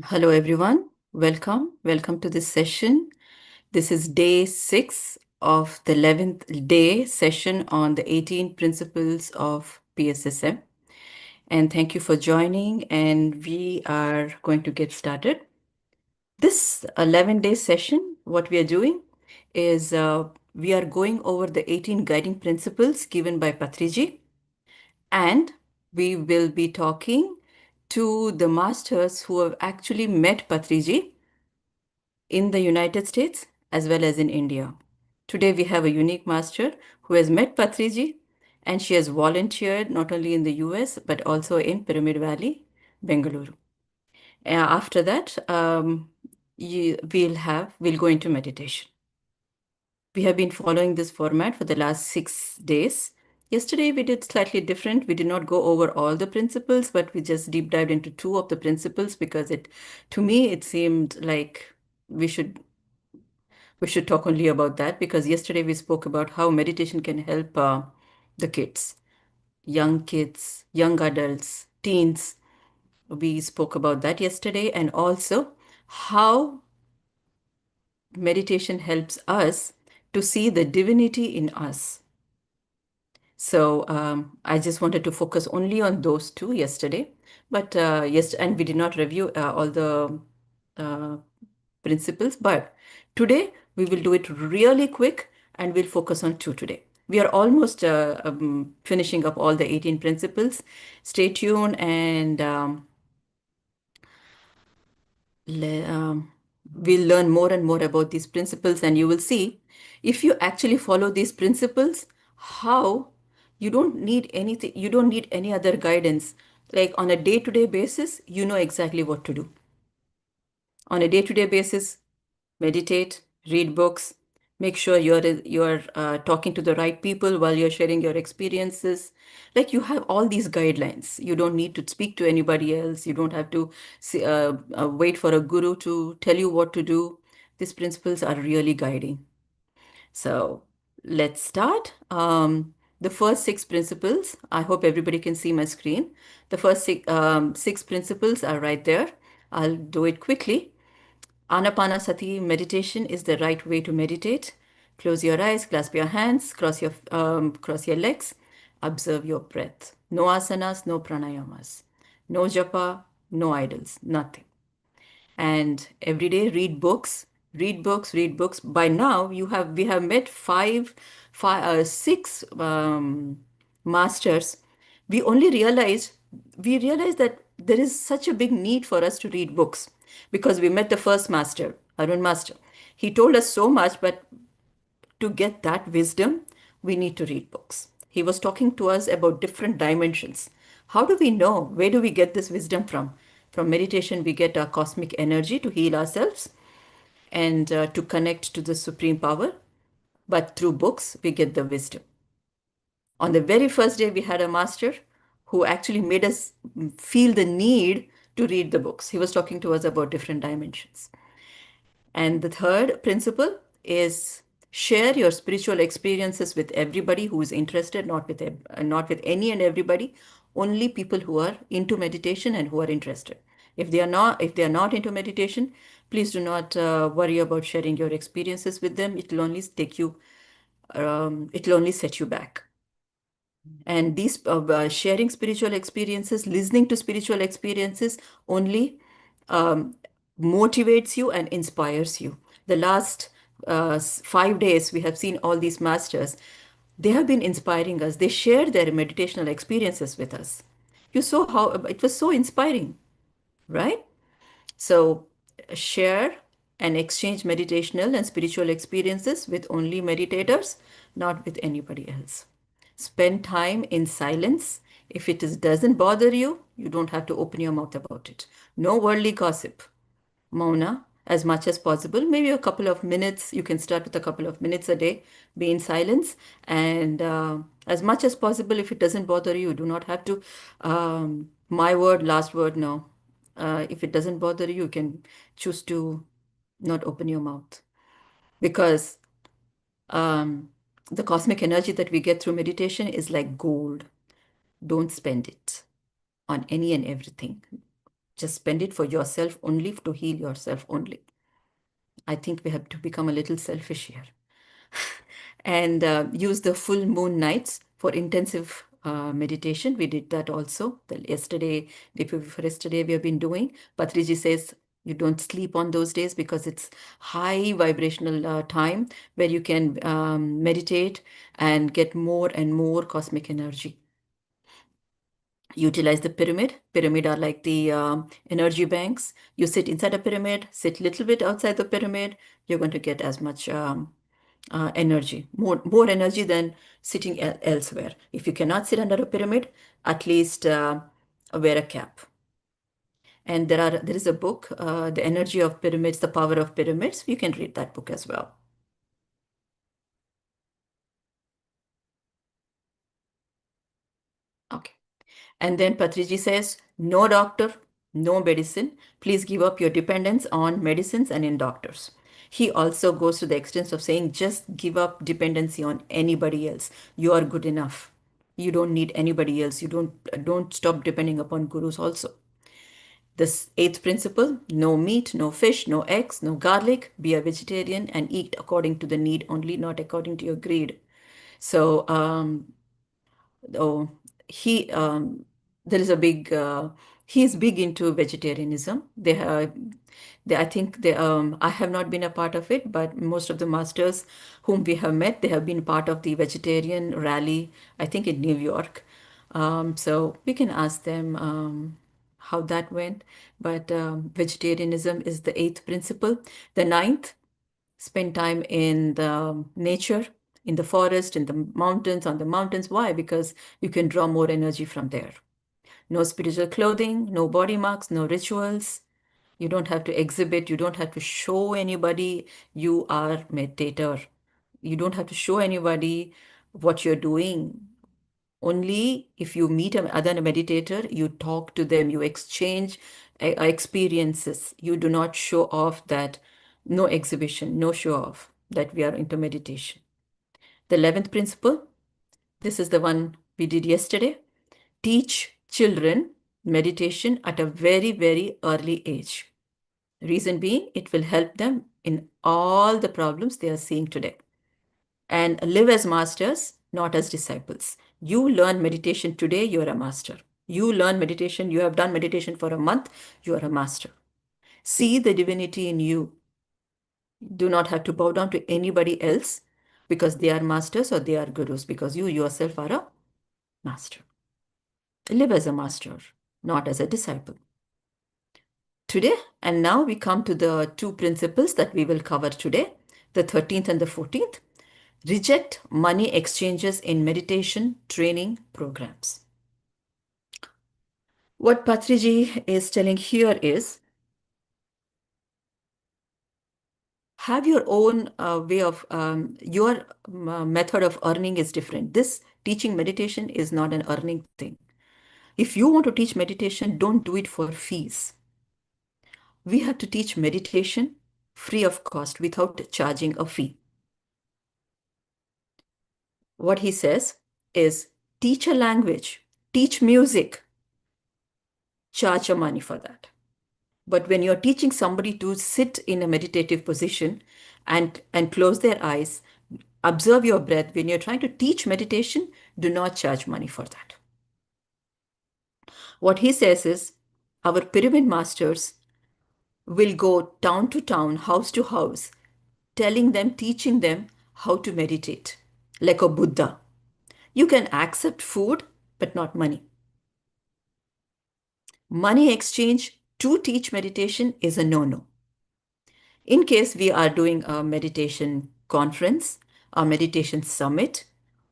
Hello, everyone. Welcome to this session. This is day 6 of the 11th day session on the 18 principles of PSSM. And thank you for joining. And we are going to get started. This 11-day session, what we are doing is we are going over the 18 guiding principles given by Patriji. And we will be talking to the masters who have actually met Patriji in the United States as well as in India. Today, we have a unique master who has met Patriji and she has volunteered not only in the US but also in Pyramid Valley, Bengaluru. After that, we'll go into meditation. We have been following this format for the last 6 days. Yesterday, we did slightly different. We did not go over all the principles, but we just deep dived into two of the principles because to me, it seemed like we should we should talk only about that because yesterday we spoke about how meditation can help the kids, young adults, teens. We spoke about that yesterday, and also how meditation helps us to see the divinity in us. So I just wanted to focus only on those two yesterday, but yes, and we did not review all the uh, principles. But today we will do it really quick and we'll focus on two today. We are almost finishing up all the 18 principles. Stay tuned and we'll learn more and more about these principles. And you will see if you actually follow these principles, how you don't need anything, you don't need any other guidance. Like on a day-to-day basis, you know exactly what to do. On a day-to-day basis, meditate, read books, make sure you're talking to the right people while you're sharing your experiences. Like you have all these guidelines. You don't need to speak to anybody else. You don't have to wait for a guru to tell you what to do. These principles are really guiding. So let's start. The first six principles, I hope everybody can see my screen. The first six principles are right there. I'll do it quickly. Anapanasati meditation is the right way to meditate. Close your eyes, clasp your hands, cross your legs, observe your breath. No asanas, no pranayamas, no japa, no idols, nothing. And every day read books, read books, read books. By now we have met six masters. We realized that there is such a big need for us to read books because we met the first master, Arun master. He told us so much, but to get that wisdom, we need to read books. He was talking to us about different dimensions. How do we know? Where do we get this wisdom from? From meditation, we get our cosmic energy to heal ourselves and to connect to the supreme power. But through books, we get the wisdom. On the very first day, we had a master who actually made us feel the need to read the books. He was talking to us about different dimensions. And the third principle is share your spiritual experiences with everybody who is interested, not with any and everybody, only people who are into meditation and who are interested. If they are not into meditation, please do not worry about sharing your experiences with them. It will only set you back. And these sharing spiritual experiences, listening to spiritual experiences only um, motivates you and inspires you. The last 5 days, we have seen all these masters. They have been inspiring us. They shared their meditational experiences with us. You saw how it was so inspiring, right? So share and exchange meditational and spiritual experiences with only meditators, not with anybody else. Spend time in silence. If doesn't bother you, you don't have to open your mouth about it. No worldly gossip. Mauna, as much as possible, maybe a couple of minutes. You can start with a couple of minutes a day. Be in silence. And as much as possible, if it doesn't bother you, you do not have to. My word, last word, no. If it doesn't bother you, you can choose to not open your mouth. Because um, the cosmic energy that we get through meditation is like gold. Don't spend it on any and everything. Just spend it for yourself only, to heal yourself only. I think we have to become a little selfish here. And use the full moon nights for intensive meditation. We did that also. Yesterday, day before yesterday, we have been doing. Patriji says you don't sleep on those days because it's high vibrational time where you can meditate and get more and more cosmic energy. Utilize the pyramid are like the energy banks. You sit inside a pyramid, sit little bit outside the pyramid, you're going to get as much energy, more energy than sitting elsewhere. If you cannot sit under a pyramid, at least wear a cap. And there is a book, The Energy of Pyramids, The Power of Pyramids. You can read that book as well. Okay. And then Patriji says, no doctor, no medicine. Please give up your dependence on medicines and in doctors. He also goes to the extent of saying, just give up dependency on anybody else. You are good enough. You don't need anybody else. You don't stop depending upon gurus also. This eighth principle, no meat, no fish, no eggs, no garlic. Be a vegetarian and eat according to the need only, not according to your greed. So oh, he there is a big he is big into vegetarianism. I think I have not been a part of it, but most of the masters whom we have met, they have been part of the vegetarian rally, I think in New York. So we can ask them how that went. But vegetarianism is the eighth principle. The ninth, spend time in the nature, in the forest, in the mountains, on the mountains. Why? Because you can draw more energy from there. No spiritual clothing, no body marks, no rituals. You don't have to exhibit, you don't have to show anybody you are meditator. You don't have to show anybody what you're doing. Only if you meet another meditator, you talk to them, you exchange experiences. You do not show off that, no exhibition, no show off that we are into meditation. The 11th principle, this is the one we did yesterday. Teach children meditation at a very, very early age. Reason being, it will help them in all the problems they are seeing today. And live as masters, not as disciples. You learn meditation today, you are a master. You learn meditation, you have done meditation for a month, you are a master. See the divinity in you. Do not have to bow down to anybody else because they are masters or they are gurus, because you yourself are a master. Live as a master, not as a disciple. Today, and now we come to the two principles that we will cover today, the 13th and the 14th. Reject money exchanges in meditation training programs. What Patriji is telling here is, have your own way of, your method of earning is different. This teaching meditation is not an earning thing. If you want to teach meditation, don't do it for fees. We have to teach meditation free of cost without charging a fee. What he says is, teach a language, teach music, charge your money for that. But when you're teaching somebody to sit in a meditative position and close their eyes, observe your breath, when you're trying to teach meditation, do not charge money for that. What he says is, our pyramid masters will go town to town, house to house, telling them, teaching them how to meditate, like a Buddha. You can accept food, but not money. Money exchange to teach meditation is a no-no. In case we are doing a meditation conference, a meditation summit,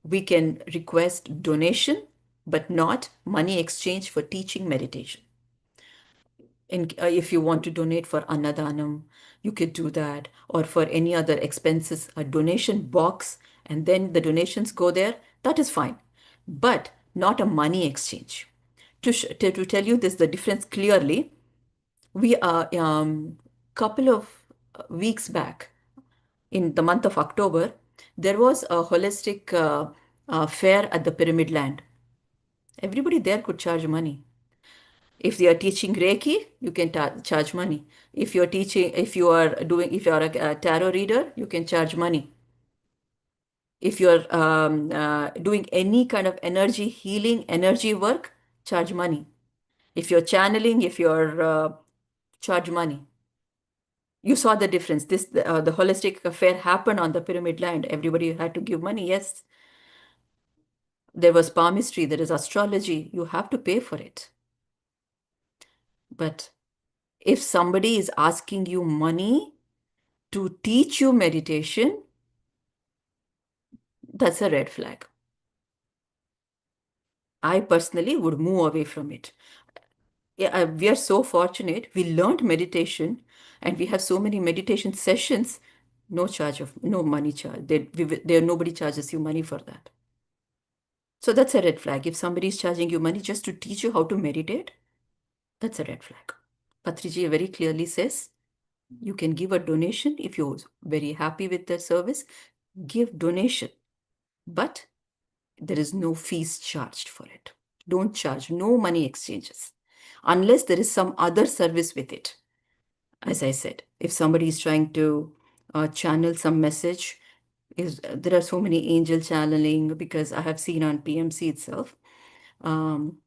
we can request donation, but not money exchange for teaching meditation. If you want to donate for Annadanam, you could do that, or for any other expenses, a donation box, and then the donations go there, that is fine, but not a money exchange. To tell you this, the difference clearly, we are couple of weeks back, in the month of October, there was a holistic fair at the Pyramid Land. Everybody there could charge money. If they are teaching Reiki, you can charge money. If you are a tarot reader, you can charge money. If you're doing any kind of energy healing, energy work, charge money. If you're channeling, if you're charge money. You saw the difference. The holistic affair happened on the pyramid land. Everybody had to give money. Yes, there was palmistry, there is astrology. You have to pay for it. But if somebody is asking you money to teach you meditation, that's a red flag. I personally would move away from it. Yeah, we are so fortunate. We learned meditation and we have so many meditation sessions. No money charge. Nobody charges you money for that. So that's a red flag. If somebody is charging you money just to teach you how to meditate, that's a red flag. Patriji very clearly says you can give a donation if you're very happy with the service. Give donation, but there is no fees charged for it. Don't charge, no money exchanges, unless there is some other service with it. As I said, if somebody is trying to channel some message, there are so many angel channeling because I have seen on PMC itself. Um,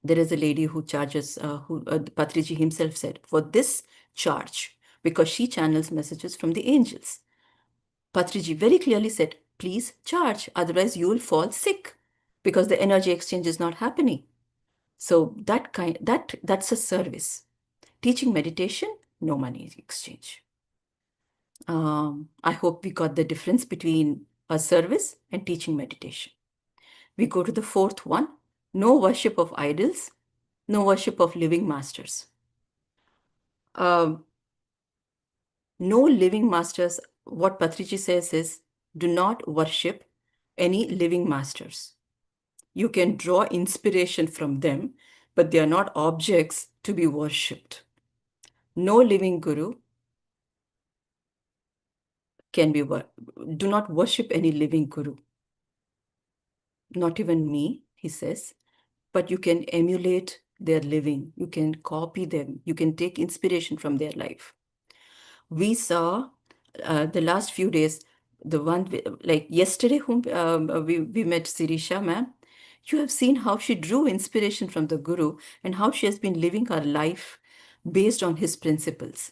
there is a lady who charges, who Patriji himself said, for this charge, because she channels messages from the angels. Patriji very clearly said, please charge, otherwise you will fall sick because the energy exchange is not happening. So that's a service. Teaching meditation, no money exchange. I hope we got the difference between a service and teaching meditation. We go to the fourth one, no worship of idols, no worship of living masters. Um, no living masters, what Patriji says is, do not worship any living masters. You can draw inspiration from them, but they are not objects to be worshipped. No living guru can be, do not worship any living guru. Not even me, he says, but you can emulate their living. You can copy them. You can take inspiration from their life. We saw the last few days, like yesterday, we met Sirisha ma'am. You have seen how she drew inspiration from the Guru and how she has been living her life based on his principles.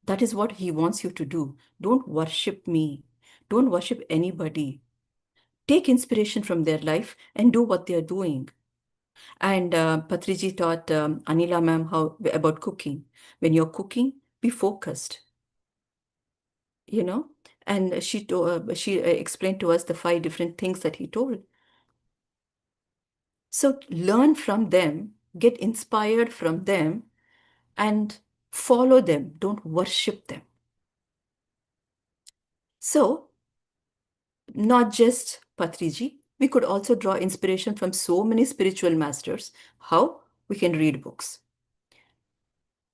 That is what he wants you to do. Don't worship me. Don't worship anybody. Take inspiration from their life and do what they are doing. And Patriji taught Anila ma'am how about cooking. When you're cooking, be focused, you know. And she explained to us the 5 different things that he told. So learn from them, get inspired from them, and follow them. Don't worship them. So not just Patriji, we could also draw inspiration from so many spiritual masters. How? We can read books.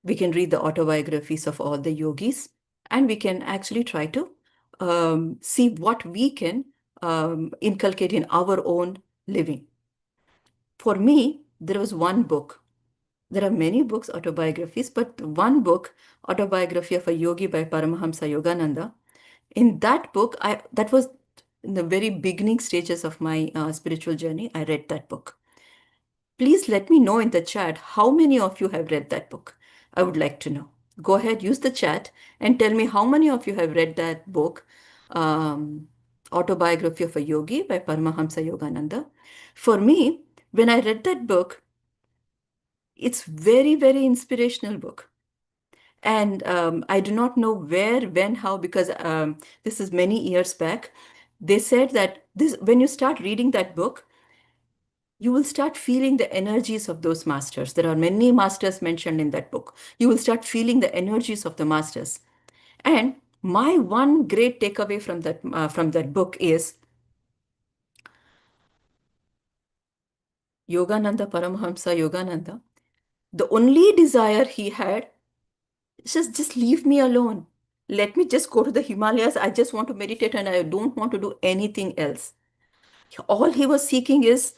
We can read the autobiographies of all the yogis, and we can actually try to see what we can inculcate in our own living. For me, there was one book. There are many books, autobiographies, but one book, Autobiography of a Yogi by Paramahamsa Yogananda. In that book, that was in the very beginning stages of my spiritual journey. I read that book. Please let me know in the chat how many of you have read that book. I would like to know. Go ahead, use the chat and tell me how many of you have read that book, Autobiography of a Yogi by Paramahamsa Yogananda. For me, when I read that book, it's very, very inspirational book. And I do not know where, when, how, because this is many years back. They said that when you start reading that book, you will start feeling the energies of those masters. There are many masters mentioned in that book. You will start feeling the energies of the masters. And my one great takeaway from that book is Yogananda, Paramahamsa Yogananda. The only desire he had is just leave me alone. Let me just go to the Himalayas. I just want to meditate and I don't want to do anything else. All he was seeking is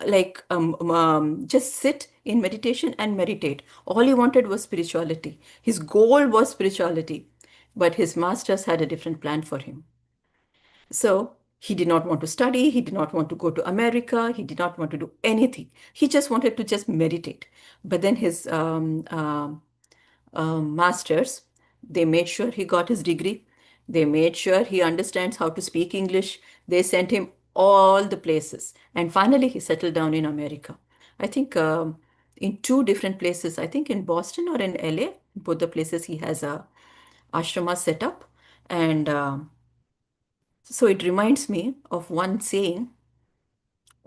just sit in meditation and meditate. All he wanted was spirituality. His goal was spirituality, but his masters had a different plan for him. So he did not want to study, he did not want to go to America, he did not want to do anything. He just wanted to just meditate. But then his masters, they made sure he got his degree. They made sure he understands how to speak English. They sent him all the places. And finally, he settled down in America. I think in two different places, I think in Boston or in LA, both the places he has a ashrama set up. And so it reminds me of one saying,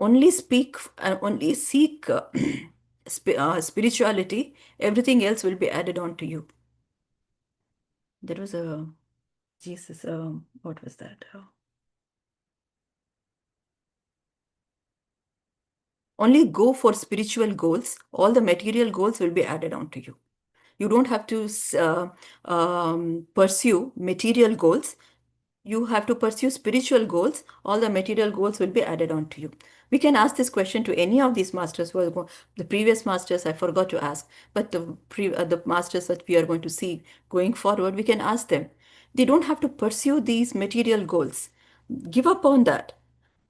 only seek spirituality, everything else will be added on to you. There was a Jesus, what was that? Only go for spiritual goals, all the material goals will be added on to you. You don't have to pursue material goals. You have to pursue spiritual goals. All the material goals will be added on to you. We can ask this question to any of these masters who are the previous masters. I forgot to ask, but the masters that we are going to see going forward, we can ask them. They don't have to pursue these material goals. Give up on that.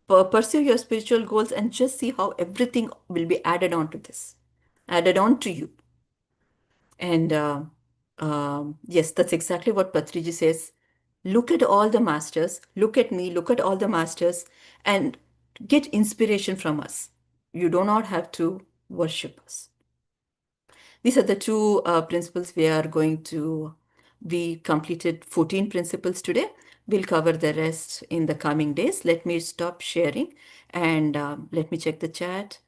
Pursue your spiritual goals and just see how everything will be added on to this, added on to you. And yes, that's exactly what Patriji says. Look at all the masters, look at me, look at all the masters, and get inspiration from us. You do not have to worship us. These are the two principles we are going to. We completed 14 principles today. We'll cover the rest in the coming days. Let me stop sharing and let me check the chat.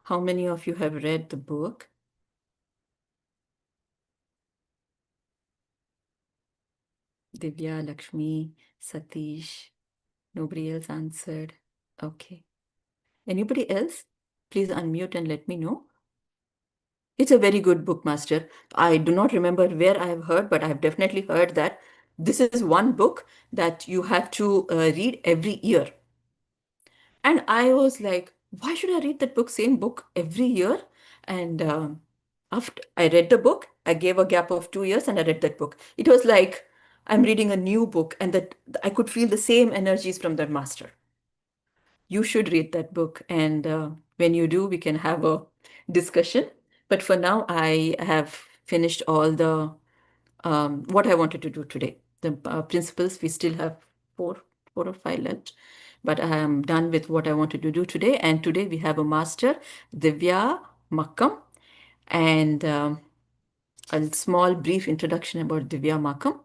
How many of you have read the book? Divya, Lakshmi, Satish. Nobody else answered. Okay. Anybody else? Please unmute and let me know. It's a very good book, Master. I do not remember where I have heard, but I have definitely heard that this is one book that you have to read every year. And I was like, why should I read that book, same book every year? And after I read the book, I gave a gap of 2 years and I read that book. It was like I'm reading a new book and that I could feel the same energies from that master. You should read that book. And when you do, we can have a discussion. But for now, I have finished all the what I wanted to do today. The principles, we still have four or five left. But I am done with what I wanted to do today. And today we have a master, Divya Makam. And a small brief introduction about Divya Makam.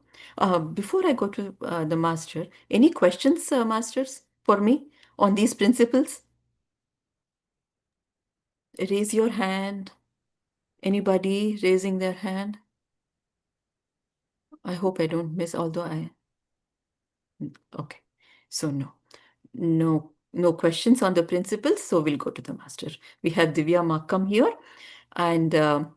Before I go to the master, any questions, masters, for me on these principles? Raise your hand. Anybody raising their hand? I hope I don't miss, although I. Okay. So, no. No questions on the principles. So, we'll go to the master. We have Divya Makam here, and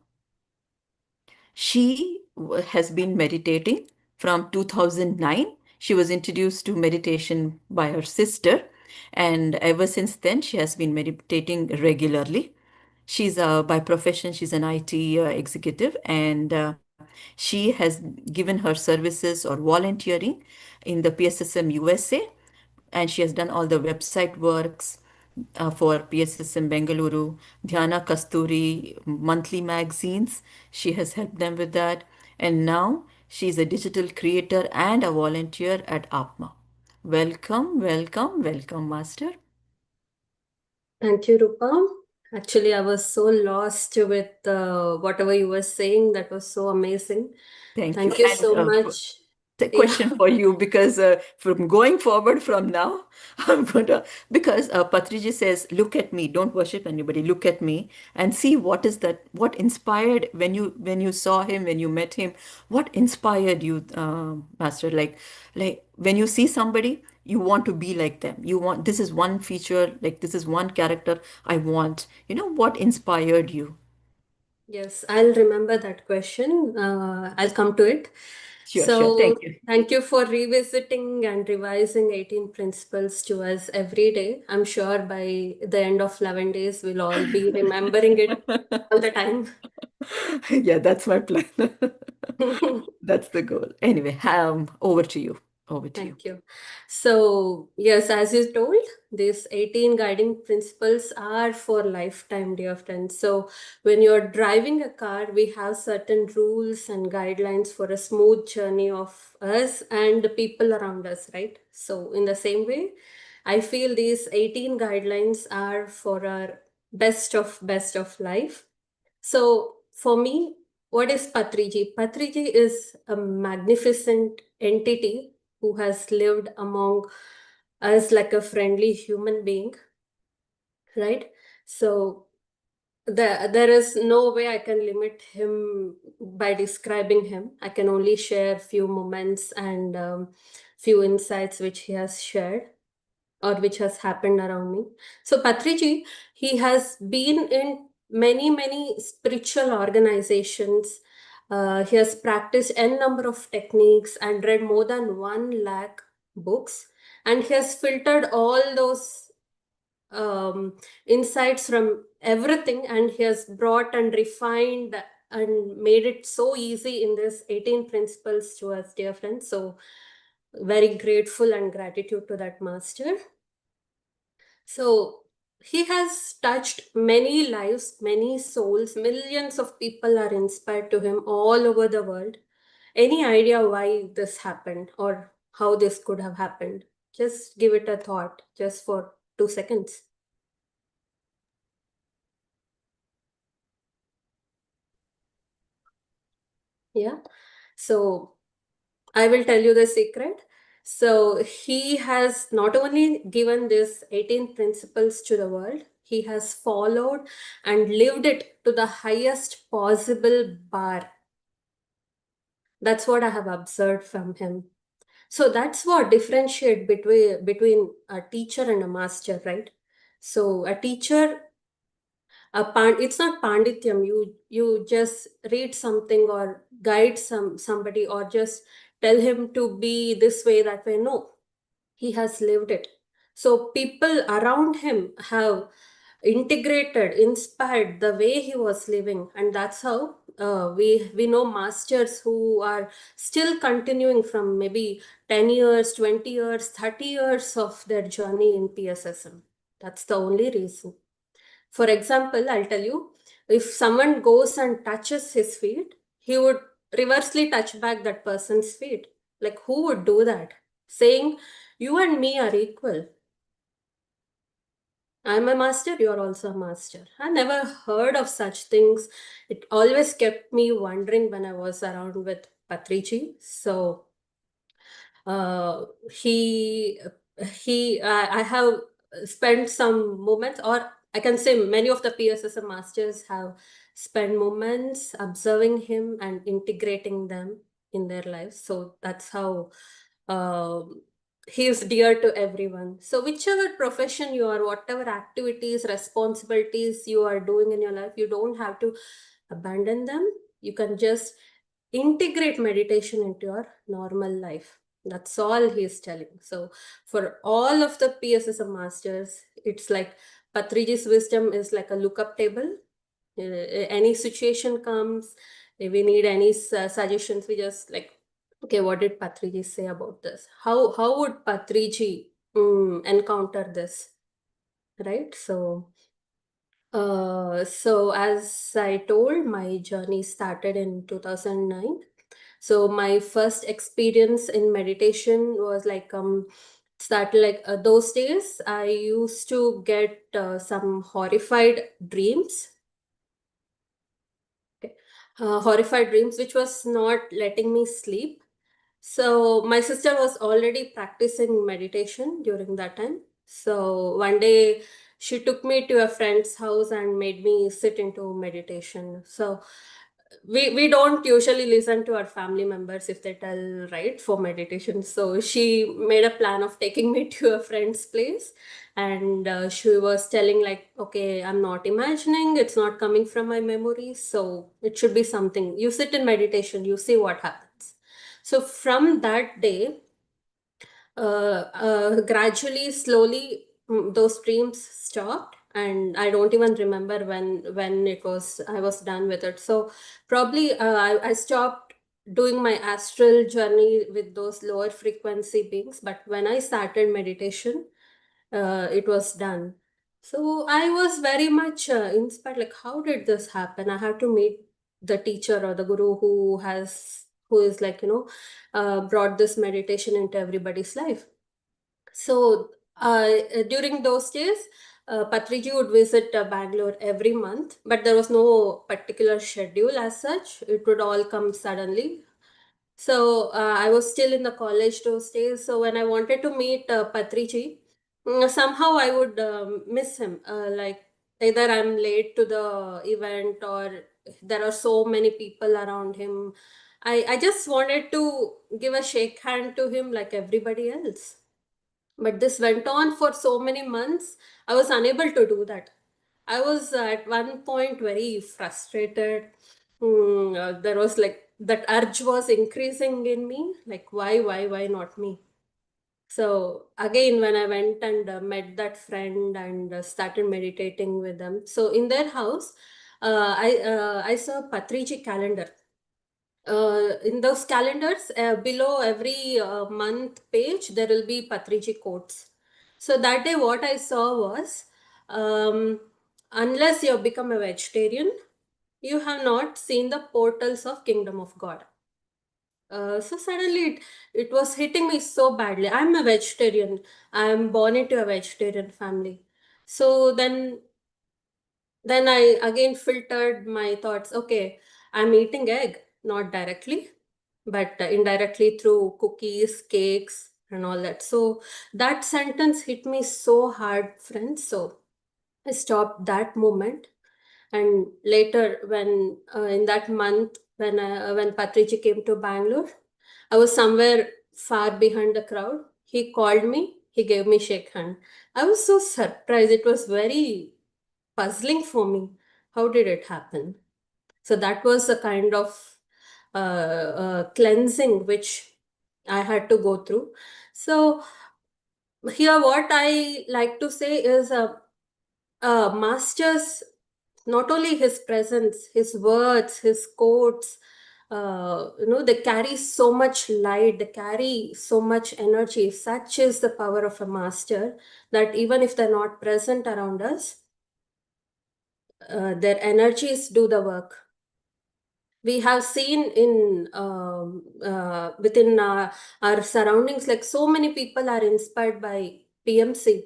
she has been meditating from 2009. She was introduced to meditation by her sister, and ever since then, she has been meditating regularly. She's by profession, she's an IT executive, and she has given her services or volunteering in the PSSM USA, and she has done all the website works for PSSM Bengaluru, Dhyana Kasturi monthly magazines. She has helped them with that. And now she is a digital creator and a volunteer at APMA. Welcome, welcome, welcome, Master. Thank you, Rupa. Actually, I was so lost with whatever you were saying. That was so amazing. Thank you. Thank you And so much. the Yeah. question for you, because from going forward from now, I'm going to, because Patriji says, look at me, don't worship anybody, look at me and see what is that, what inspired when you saw him, when you met him, what inspired you, Master? Like when you see somebody, you want to be like them. You want, this is one feature, like this is one character I want. What inspired you? Yes, I'll remember that question. I'll come to it. Sure, sure. Thank So, you. thank you for revisiting and revising 18 principles to us every day. I'm sure by the end of 11 days, we'll all be remembering it all the time. Yeah, that's my plan. That's the goal. Anyway, over to you. Over to you. Thank you. So, yes, as you told, these 18 guiding principles are for lifetime, dear friends. So, when you're driving a car, we have certain rules and guidelines for a smooth journey of us and the people around us, right? So, in the same way, I feel these 18 guidelines are for our best of life. So for me, what is Patriji? Patriji is a magnificent entity who has lived among us like a friendly human being, right? So there is no way I can limit him by describing him. I can only share few moments and few insights which he has shared or which has happened around me. So Patriji, he has been in many spiritual organizations. He has practiced n number of techniques and read more than 1 lakh books, and he has filtered all those insights from everything, and he has brought and refined and made it so easy in this 18 principles to us, dear friends. So very grateful and gratitude to that master. So he has touched many lives, many souls, millions of people are inspired to him all over the world. Any idea why this happened or how this could have happened? Just give it a thought, just for 2 seconds. Yeah. So I will tell you the secret. So he has not only given this 18 principles to the world, he has followed and lived it to the highest possible bar. That's what I have observed from him. So that's what differentiate between a teacher and a master, right? So a teacher, it's not pandityam. You just read something or guide somebody or just tell him to be this way, that way. No, he has lived it. So people around him have integrated, inspired the way he was living, and that's how we know masters who are still continuing from maybe 10 years, 20 years, 30 years of their journey in PSSM. That's the only reason. For example, I'll tell you, if someone goes and touches his feet, he would reversely touch back that person's feet. Like, who would do that? Saying, you and me are equal. I'm a master, you're also a master. I never heard of such things. It always kept me wondering when I was around with Patriji. So uh, he I have spent some moments, or I can say many of the PSSM masters have spent moments observing him and integrating them in their lives. So that's how he is dear to everyone. So whichever profession you are, whatever activities, responsibilities you are doing in your life, you don't have to abandon them. You can just integrate meditation into your normal life. That's all he is telling. So for all of the PSSM masters, it's like Patriji's wisdom is like a lookup table. Any situation comes, if we need any suggestions, we just like, okay, what did Patriji say about this? How would Patriji encounter this? Right? So as I told, my journey started in 2009. So my first experience in meditation was like started like those days I used to get some horrified dreams. Okay. Horrified dreams which was not letting me sleep. So my sister was already practicing meditation during that time. So one day she took me to a friend's house and made me sit into meditation. So we don't usually listen to our family members if they tell right for meditation. So she made a plan of taking me to a friend's place, and she was telling like, okay, I'm not imagining, it's not coming from my memory, so it should be something. You sit in meditation, you see what happens. So from that day, gradually, slowly, those dreams stopped, and I don't even remember when it was I was done with it. So probably I stopped doing my astral journey with those lower frequency beings. But when I started meditation, it was done. So I was very much inspired. Like, how did this happen? I have to meet the teacher or the guru who is like, brought this meditation into everybody's life. So during those days, Patriji would visit Bangalore every month, but there was no particular schedule as such. It would all come suddenly. So I was still in the college those days. So when I wanted to meet Patriji, somehow I would miss him. Like, either I'm late to the event, or there are so many people around him. I just wanted to give a shake hand to him like everybody else. But this went on for so many months. I was unable to do that. I was at one point very frustrated. There was like that urge was increasing in me. Like, why not me? So again, when I went and met that friend and started meditating with them, so in their house, I saw Patriji calendar. In those calendars, below every month page, there will be Patriji quotes. So that day, what I saw was, um, unless you have become a vegetarian, you have not seen the portals of kingdom of God. So suddenly it was hitting me so badly. I'm a vegetarian. I'm born into a vegetarian family. So then I again filtered my thoughts. Okay, I'm eating egg, not directly, but indirectly through cookies, cakes, and all that. So that sentence hit me so hard, friends. So I stopped that moment. And later, when in that month, when Patriji came to Bangalore, I was somewhere far behind the crowd. He called me. He gave me shake hand. I was so surprised. It was very puzzling for me. How did it happen? So that was a kind of cleansing which I had to go through. So here, what I like to say is, Master's, not only his presence, his words, his quotes, they carry so much light, they carry so much energy. Such is the power of a master, that even if they're not present around us, their energies do the work. We have seen in within our surroundings, like so many people are inspired by PMC,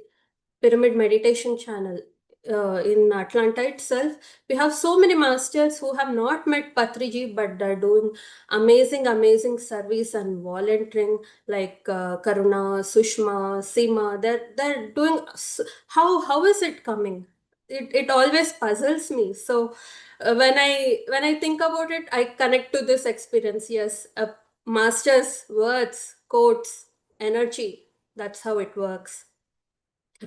Pyramid Meditation Channel. In Atlanta itself, we have so many masters who have not met Patriji, but they're doing amazing service and volunteering, like Karuna, Sushma, Seema. They're doing. How is it coming? It always puzzles me. So when I think about it, I connect to this experience. Yes, a master's words, quotes, energy. That's how it works,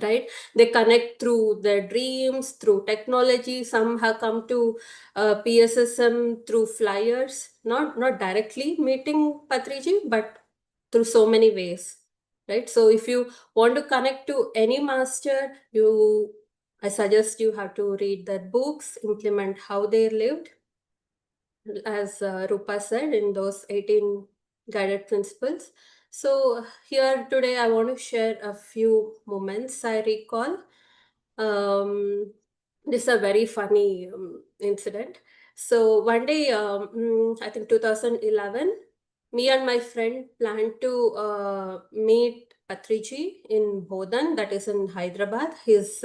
right? They connect through their dreams, through technology. Some have come to PSSM through flyers, not directly meeting Patriji, but through so many ways, right? So if you want to connect to any master, I suggest you have to read their books, implement how they lived, as Rupa said, in those 18 guided principles. So, here today, I want to share a few moments I recall. Um, this is a very funny incident. So, one day, I think 2011, me and my friend planned to meet Patriji in Bodhan, that is in Hyderabad. His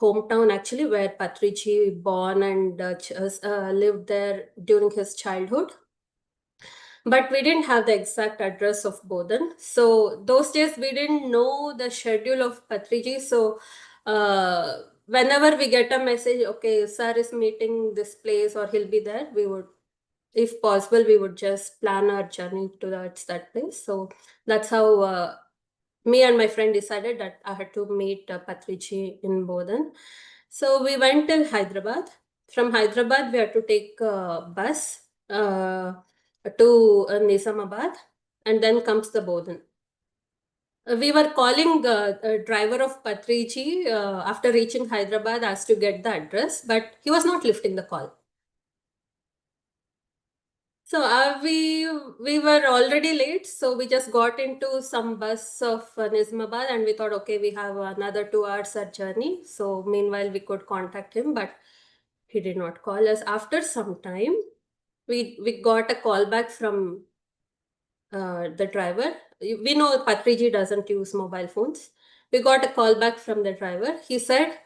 hometown, actually, where Patriji born and lived there during his childhood. But we didn't have the exact address of Bodhan. So those days we didn't know the schedule of Patriji. So whenever we get a message, okay, sir is meeting this place or he'll be there, we would, if possible, we would just plan our journey towards that place. So that's how me and my friend decided that I had to meet Patriji in Bodhan. So we went till Hyderabad. From Hyderabad, we had to take a bus. to Nizamabad, and then comes the Bodhan. We were calling a driver of Patriji after reaching Hyderabad, asked to get the address, but he was not lifting the call. So we were already late, so we just got into some bus of Nizamabad, and we thought, okay, we have another 2 hours our journey. So meanwhile, we could contact him, but he did not call us. After some time, we got a call back from the driver. We know Patriji doesn't use mobile phones. We got a call back from the driver. He said,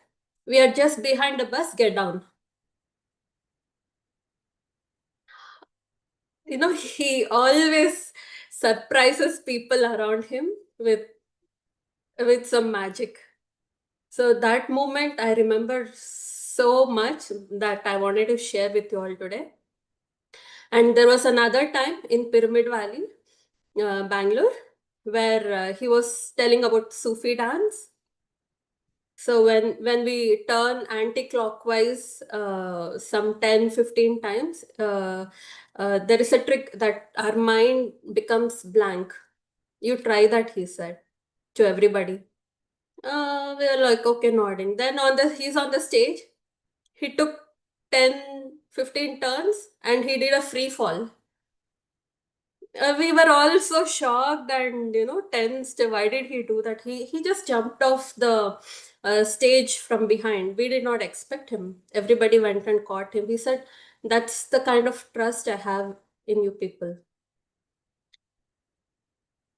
"We are just behind the bus. Get down." He always surprises people around him with some magic. So that moment I remember so much that I wanted to share with you all today. And there was another time in Pyramid Valley, Bangalore, where he was telling about Sufi dance. So when we turn anti-clockwise some 10-15 times, there is a trick that our mind becomes blank. You try that, he said to everybody. We are like, okay, nodding. Then he's on the stage. He took 10-15 turns and he did a free fall. We were all so shocked and tensed. Why did he do that? He just jumped off the stage from behind. We did not expect him. Everybody went and caught him. He said, "That's the kind of trust I have in you people."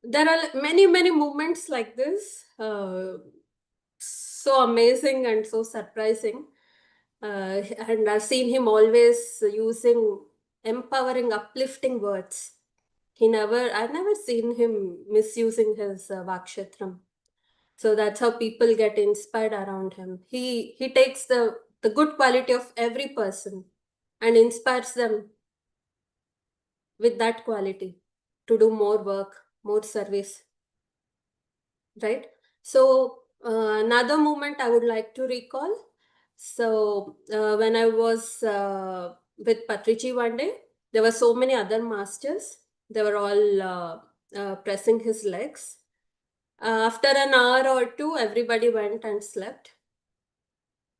There are many moments like this, so amazing and so surprising. And I've seen him always using empowering, uplifting words. I've never seen him misusing his Vakshetram. So that's how people get inspired around him. He takes the good quality of every person and inspires them with that quality to do more work, more service, right? So another moment I would like to recall. So when I was with Patriji one day, there were so many other masters. They were all pressing his legs. After an hour or two, everybody went and slept,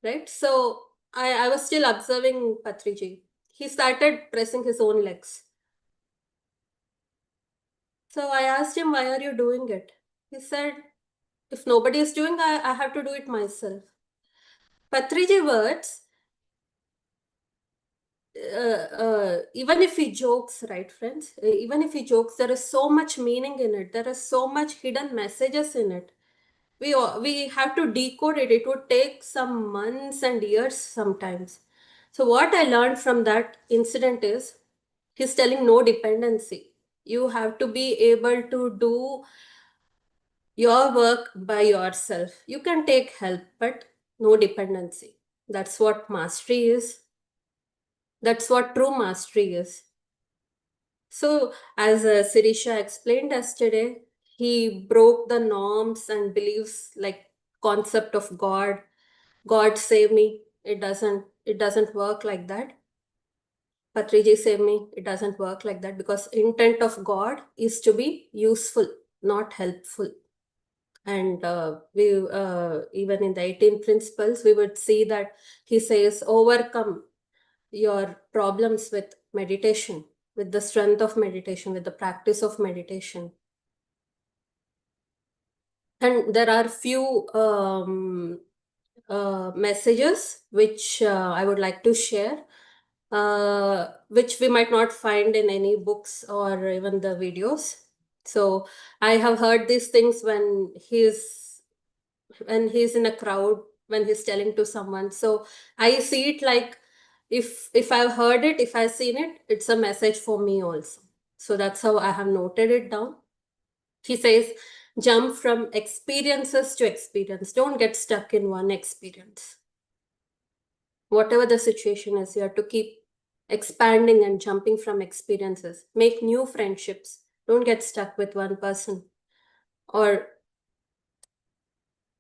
right? So I was still observing Patriji. He started pressing his own legs. So I asked him, "Why are you doing it?" He said, "If nobody is doing, I have to do it myself." Patriji words, even if he jokes, right, friends? Even if he jokes, there is so much meaning in it. There is so much hidden messages in it. We have to decode it. It would take some months and years sometimes. So what I learned from that incident is he's telling no dependency. You have to be able to do your work by yourself. You can take help, but no dependency. That's what mastery is. That's what true mastery is. So, as Sirisha explained yesterday, he broke the norms and beliefs like concept of God save me. It doesn't work like that. Patriji save me. It doesn't work like that because intent of God is to be useful, not helpful. And we even in the 18 principles, we would see that he says, overcome your problems with meditation, with the strength of meditation, with the practice of meditation. And there are few messages which I would like to share, which we might not find in any books or even the videos. So I have heard these things when he's in a crowd, when he's telling to someone. So I see it like, if I've heard it, if I've seen it, it's a message for me also. So that's how I have noted it down. He says, jump from experiences to experience. Don't get stuck in one experience. Whatever the situation is, you have to keep expanding and jumping from experiences. Make new friendships. Don't get stuck with one person or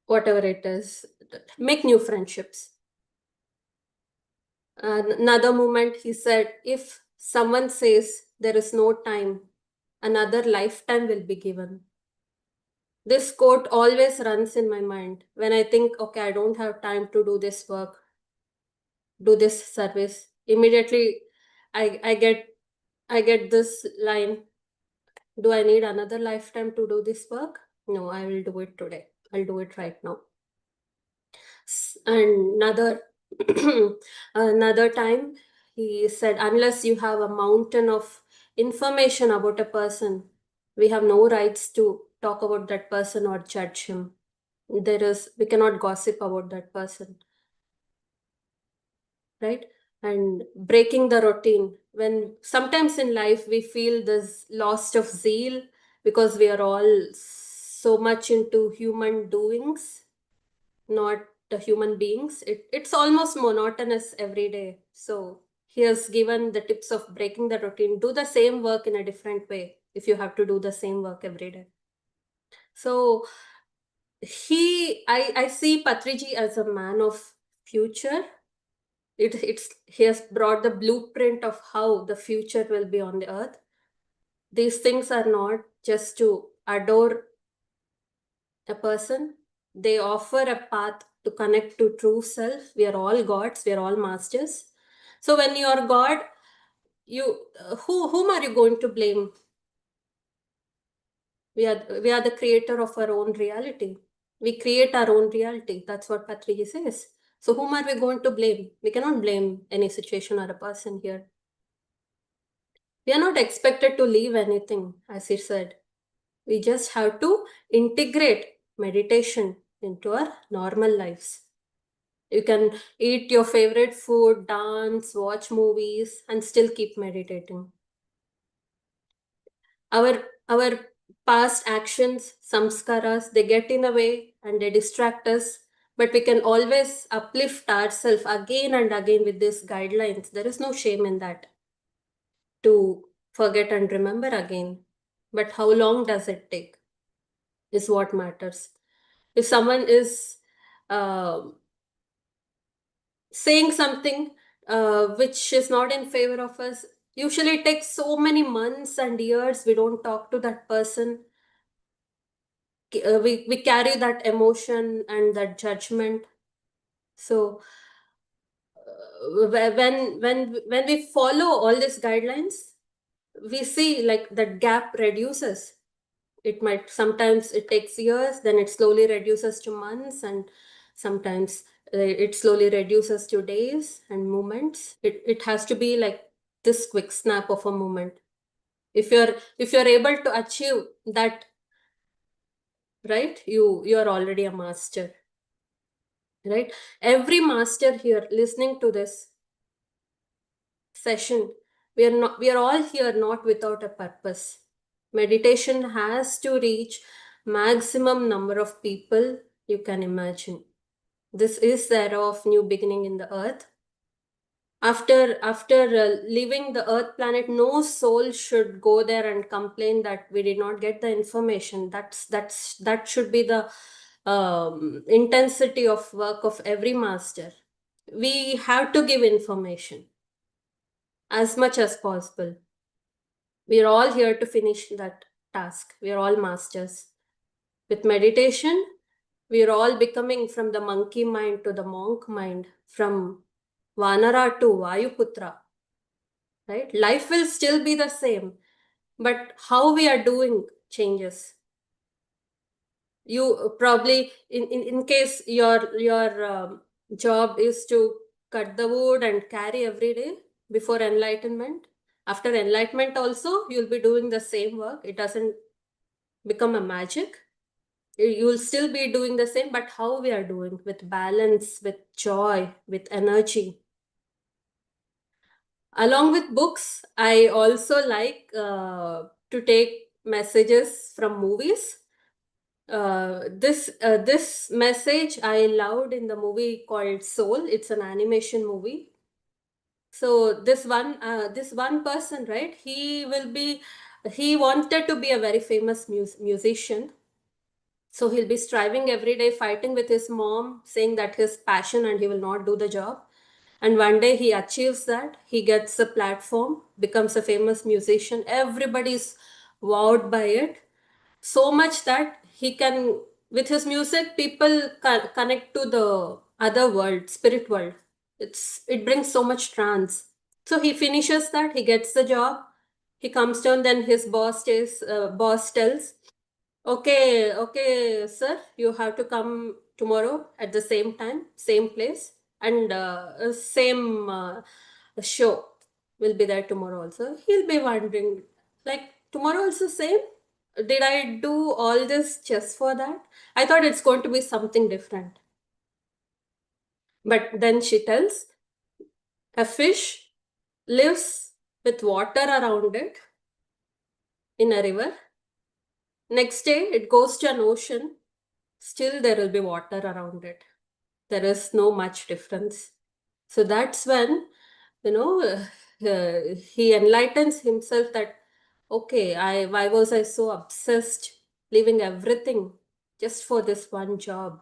whatever it is. Make new friendships. Another moment, he said, if Someone says there is no time, another lifetime will be given. This quote always runs in my mind when I think, okay, I don't have time to do this work, do this service. Immediately I get this line. Do I need another lifetime to do this work? No, I will do it today. I'll do it right now. And another time he said, unless you have a mountain of information about a person, we have no rights to talk about that person or judge him. We cannot gossip about that person, right? And breaking the routine, when sometimes in life we feel this loss of zeal because we are all so much into human doings, not the human beings. It's almost monotonous every day. So he has given the tips of breaking the routine. Do the same work in a different way if you have to do the same work every day. So I see Patriji as a man of future. He has brought the blueprint of how the future will be on the earth. These things are not just to adore a person, they offer a path to connect to true self. We are all gods, we are all masters. So when you are God, you whom are you going to blame? We are the creator of our own reality. We create our own reality. That's what Patriji says. So whom are we going to blame? We cannot blame any situation or a person here. We are not expected to leave anything, as he said. We just have to integrate meditation into our normal lives. You can eat your favorite food, dance, watch movies, and still keep meditating. Our past actions, samskaras, they get in the way and they distract us. But we can always uplift ourselves again and again with these guidelines. There is no shame in that, to forget and remember again. But how long does it take is what matters. If someone is saying something which is not in favor of us, usually it takes so many months and years we don't talk to that person. We carry that emotion and that judgment. So when we follow all these guidelines, we see like that gap reduces. It might sometimes it takes years, then it slowly reduces to months, and sometimes it slowly reduces to days and moments. It has to be like this quick snap of a moment. If you're able to achieve that, right, you're already a master, right? Every master here listening to this session, we are all here not without a purpose. Meditation has to reach maximum number of people you can imagine. This is the era of new beginning in the earth. After leaving the earth planet, no soul should go there and complain that we did not get the information. That should be the intensity of work of every master. We have to give information as much as possible. We are all here to finish that task. We are all masters. With meditation, we are all becoming from the monkey mind to the monk mind, from Vanara to Vayuputra. Right? Life will still be the same, but how we are doing changes. You probably, in case your job is to cut the wood and carry every day before enlightenment, after enlightenment also you'll be doing the same work. It doesn't become a magic. You'll still be doing the same, but how we are doing, with balance, with joy, with energy. Along with books, I also like to take messages from movies. This message I loved in the movie called Soul. It's an animation movie. So this one person, right? He wanted to be a very famous musician. So he'll be striving every day, fighting with his mom, saying that his passion and he will not do the job. And one day he achieves that. He gets a platform, becomes a famous musician. Everybody's wowed by it. So much that he can, with his music, people connect to the other world, spirit world. It brings so much trance. So he finishes that, he gets the job, he comes down, then his boss tells, okay, okay, sir, you have to come tomorrow at the same time, same place, and same show will be there tomorrow also. He'll be wondering, like, tomorrow also same? Did I do all this just for that? I thought it's going to be something different. But then she tells, a fish lives with water around it in a river. Next day, it goes to an ocean. Still, there will be water around it. There is no much difference. So that's when, you know, he enlightens himself that, okay, why was I so obsessed, leaving everything just for this one job?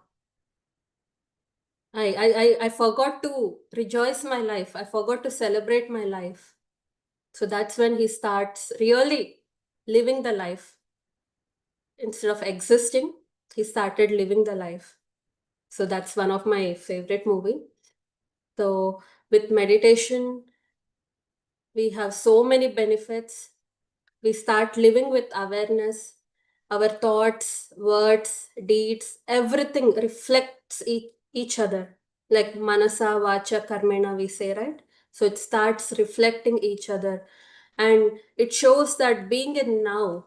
I forgot to rejoice my life. I forgot to celebrate my life. So that's when he starts really living the life. Instead of existing, he started living the life. So that's one of my favorite movie. So with meditation, we have so many benefits. We start living with awareness. Our thoughts, words, deeds, everything reflects each other. Like manasa, vacha, karmena, we say, right? So it starts reflecting each other. And it shows that being in now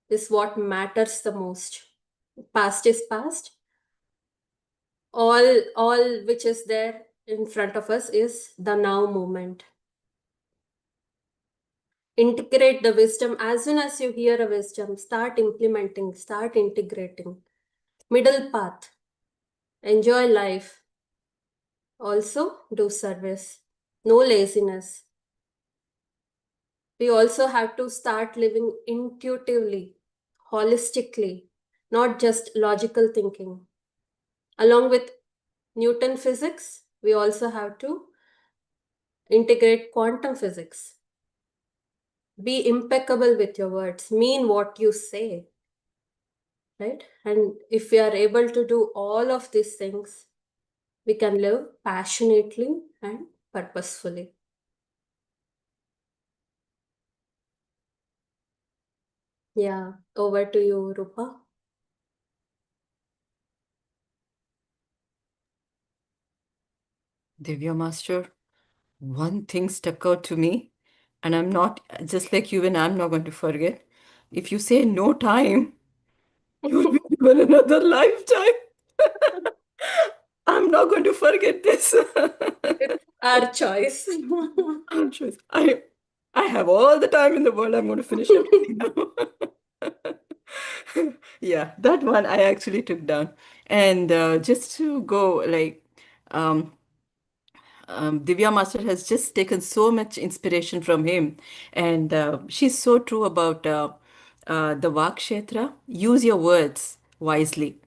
is what matters the most. Past is past. All which is there in front of us is the now moment. Integrate the wisdom. As soon as you hear a wisdom, start implementing, start integrating. Middle path, enjoy life, also do service, no laziness. We also have to start living intuitively, holistically, not just logical thinking. Along with Newton physics, we also have to integrate quantum physics. Be impeccable with your words, mean what you say, right? And if we are able to do all of these things, we can live passionately and purposefully. Yeah, over to you, Rupa. Divya Master, one thing stuck out to me, and I'm not, just like you, and I'm not going to forget. If you say no time, you'll be given another lifetime. I'm not going to forget this. It's our choice. I'm just, I have all the time in the world. I'm going to finish everything now. Yeah, that one I actually took down. And just to go like, um, Divya Master has just taken so much inspiration from him, and she's so true about the Vakshetra. Use your words wisely.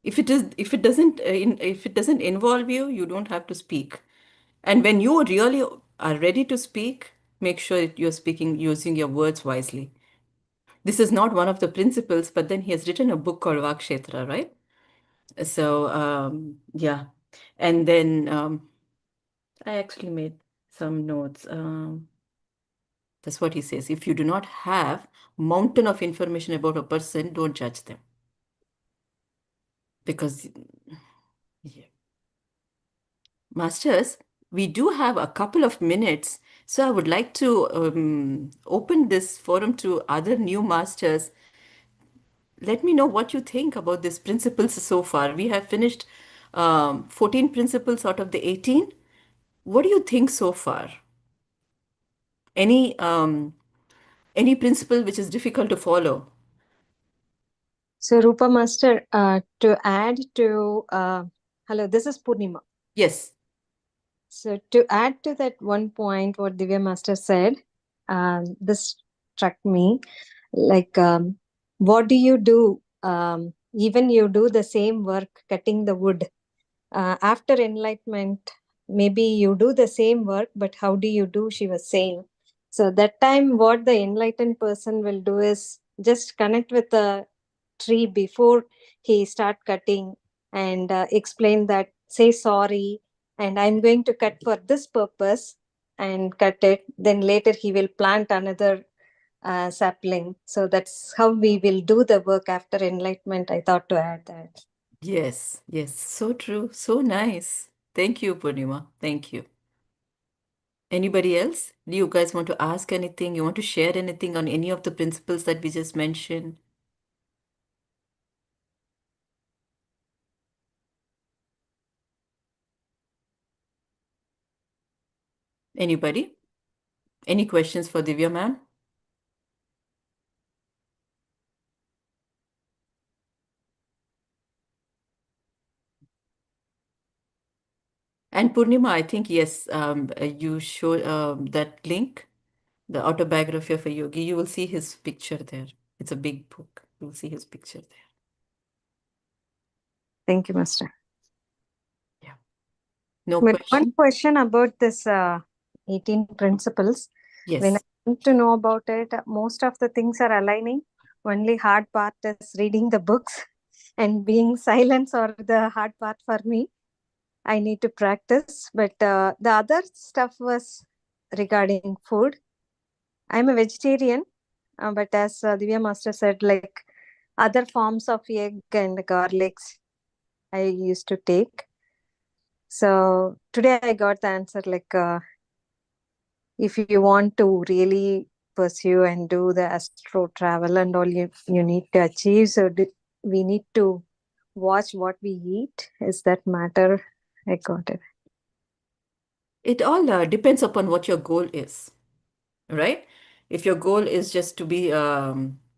If it doesn't involve you, you don't have to speak. And when you really are ready to speak, make sure that you're speaking using your words wisely. This is not one of the principles, but then he has written a book called Vakshetra, right? So yeah, and then I actually made some notes. That's what he says. If you do not have mountain of information about a person, don't judge them because, yeah. Masters, we do have a couple of minutes, so I would like to open this forum to other new masters. Let me know what you think about these principles so far. We have finished 14 principles out of the 18. What do you think so far? Any any principle which is difficult to follow? So, Rupa Master, to add to, hello, this is Purnima. Yes. So, to add to that one point, what Divya Master said, this struck me like, what do you do? Even you do the same work, cutting the wood. After enlightenment, maybe you do the same work, but how do you do, she was saying. So that time what the enlightened person will do is just connect with the tree before he start cutting, and explain that, say sorry, and I'm going to cut for this purpose, and cut it. Then later he will plant another sapling. So that's how we will do the work after enlightenment. I thought to add that. Yes, yes, so true, so nice. Thank you, Purnima. Thank you. Anybody else? Do you guys want to ask anything? You want to share anything on any of the principles that we just mentioned? Anybody? Any questions for Divya ma'am? And Purnima, I think, yes, you show that link, the autobiography of a yogi. You will see his picture there. It's a big book. You will see his picture there. Thank you, Master. Yeah. No But one question? question about this 18 principles. When I Yes. came to know about it, most of the things are aligning. Only hard part is reading the books, and being silence or the hard part for me. I need to practice. But the other stuff was regarding food. I'm a vegetarian, but as Divya Master said, like other forms of egg and garlics I used to take. So today I got the answer, like if you want to really pursue and do the astro travel and all, you need to achieve. So we need to watch what we eat. Is that matter? I got it. It all depends upon what your goal is, right? If your goal is just to be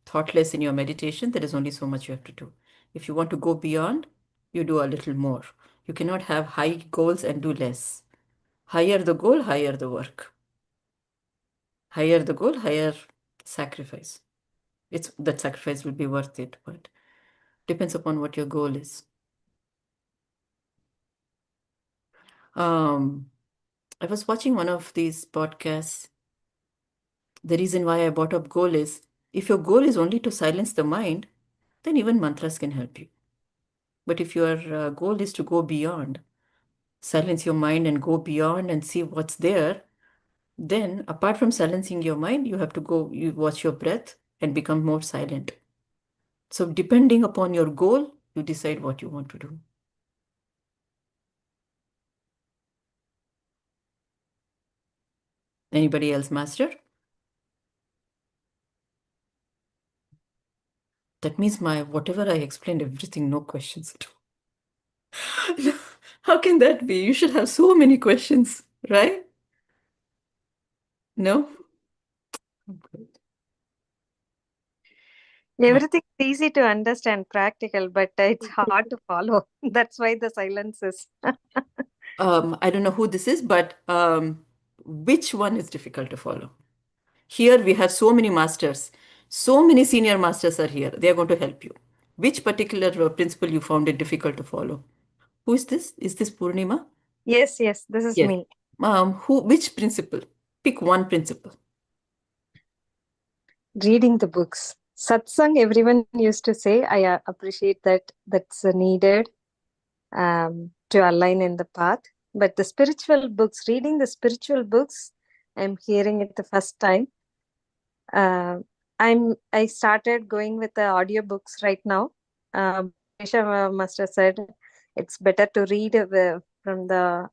thoughtless in your meditation, there is only so much you have to do. If you want to go beyond, you do a little more. You cannot have high goals and do less. Higher the goal, higher the work. Higher the goal, higher sacrifice. It's that sacrifice will be worth it, but depends upon what your goal is. Um, I was watching one of these podcasts. The reason why I brought up goal is if your goal is only to silence the mind, then even mantras can help you. But if your goal is to go beyond, silence your mind and go beyond and see what's there, then apart from silencing your mind, you have to go, you watch your breath and become more silent. So, depending upon your goal, you decide what you want to do. Anybody else, Master? That means my whatever I explained, everything, no questions at all. How can that be? You should have so many questions, right? No? Okay. Everything is easy to understand, practical, but it's hard to follow. That's why the silence is. I don't know who this is, but which one is difficult to follow? Here we have so many masters, so many senior masters are here. They are going to help you. Which particular principle you found it difficult to follow? Who is this? Is this Purnima? Yes, yes, this is Yes. me. Which principle? Pick one principle. Reading the books. Satsang, everyone used to say. I appreciate that. That's needed to align in the path. But the spiritual books, reading the spiritual books, I'm hearing it the first time. I started going with the audiobooks right now. But Risha must have said it's better to read from the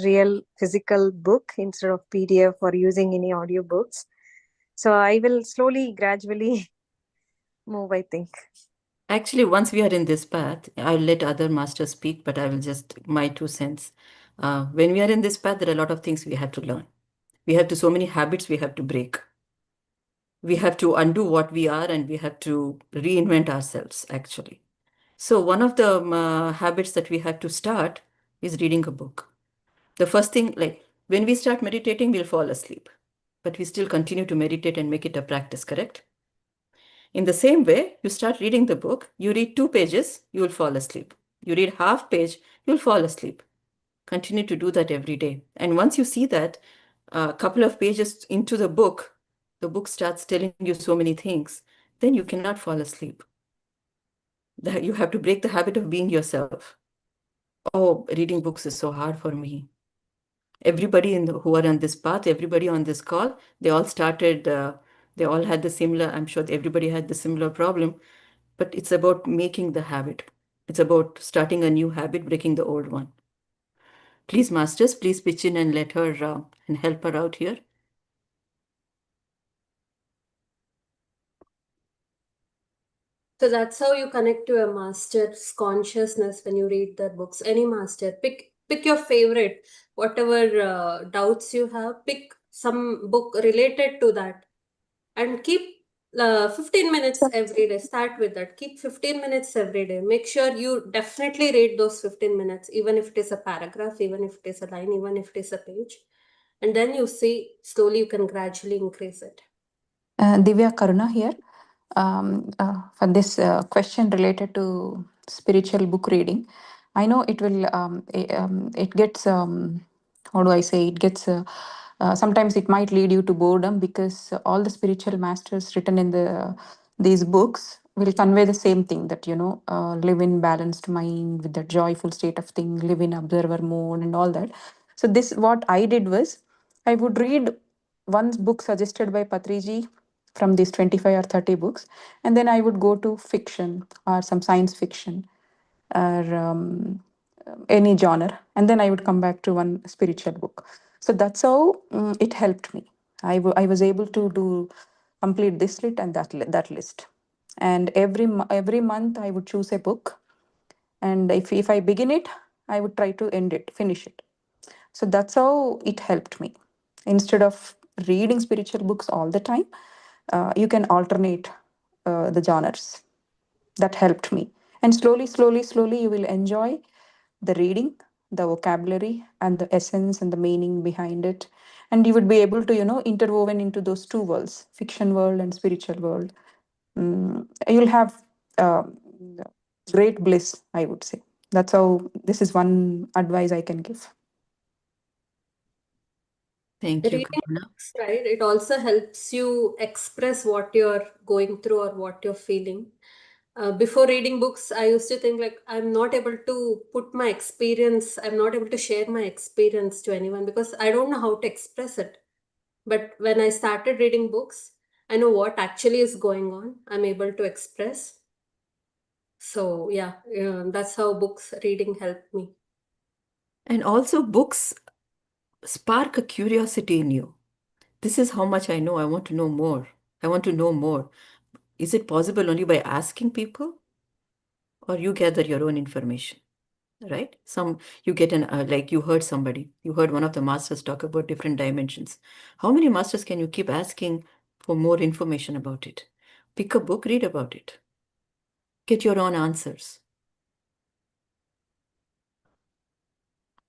real physical book instead of PDF or using any audiobooks. So I will slowly, gradually move, I think. Actually, once we are in this path, I'll let other masters speak, but I will just my 2 cents. When we are in this path, there are a lot of things we have to learn. We have to so many habits we have to break. We have to undo what we are and we have to reinvent ourselves, actually. So, one of the habits that we have to start is reading a book. The first thing, like when we start meditating, we'll fall asleep, but we still continue to meditate and make it a practice, correct? In the same way, you start reading the book, you read 2 pages, you will fall asleep. You read half page, you'll fall asleep. Continue to do that every day. And once you see that, a couple of pages into the book starts telling you so many things, then you cannot fall asleep. You have to break the habit of being yourself. Oh, reading books is so hard for me. Everybody who are on this path, everybody on this call, they all started, they all had the similar, I'm sure everybody had the similar problem, but it's about making the habit. It's about starting a new habit, breaking the old one. Please, masters, please pitch in and let her and help her out here. So that's how you connect to a master's consciousness when you read their books. Any master, pick your favorite, whatever doubts you have, pick some book related to that, and keep 15 minutes every day. Start with that. Keep 15 minutes every day. Make sure you definitely read those 15 minutes, even if it is a paragraph, even if it is a line, even if it is a page. And then you see slowly you can gradually increase it. Divya Karuna here. For this question related to spiritual book reading, I know it will. It gets. How do I say? It gets. Sometimes it might lead you to boredom because all the spiritual masters written in these books will convey the same thing, that live in balanced mind with the joyful state of thing, live in observer mode and all that. So this what I did was, I would read one book suggested by Patriji from these 25 or 30 books, and then I would go to fiction or some science fiction or any genre, and then I would come back to one spiritual book. So that's how it helped me. I was able to do complete this lit and that list, and every month I would choose a book, and if I begin it, I would try to end it, finish it. So that's how it helped me. Instead of reading spiritual books all the time, you can alternate the genres. That helped me. And slowly, slowly, slowly, you will enjoy the reading, the vocabulary, and the essence and the meaning behind it. And you would be able to, interwoven into those two worlds, fiction world and spiritual world. You'll have great bliss, I would say. That's how, this is one advice I can give. Thank you, Reading Karuna. books, right? It also helps you express what you're going through or what you're feeling. Before reading books, I used to think like I'm not able to put my experience, I'm not able to share my experience to anyone because I don't know how to express it. But when I started reading books, I know what actually is going on. I'm able to express. So yeah, that's how books reading helped me. And also, books spark a curiosity in you. This is how much I know. I want to know more. I want to know more. Is it possible only by asking people, or you gather your own information? Right? You get like you heard somebody, you heard one of the masters talk about different dimensions. How many masters can you keep asking for more information about it? Pick a book, read about it. Get your own answers.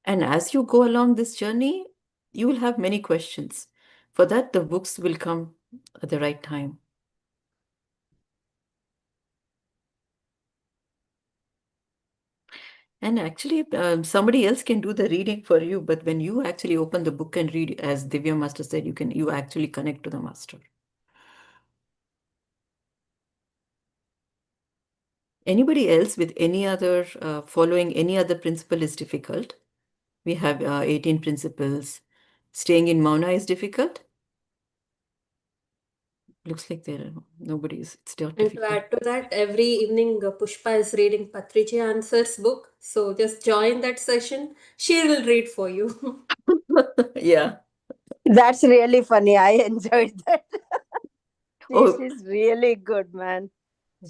And as you go along this journey, you will have many questions. For that, the books will come at the right time. And actually, somebody else can do the reading for you. But when you actually open the book and read, as Divya Master said, you actually connect to the master. Anybody else with any other following any other principle is difficult. We have 18 principles. Staying in Mauna is difficult. Looks like nobody is. It's still And to difficult. add to that, every evening Pushpa is reading Patriji Answers book. So just join that session. She will read for you. Yeah. That's really funny. I enjoyed that. Oh, She's really good, man.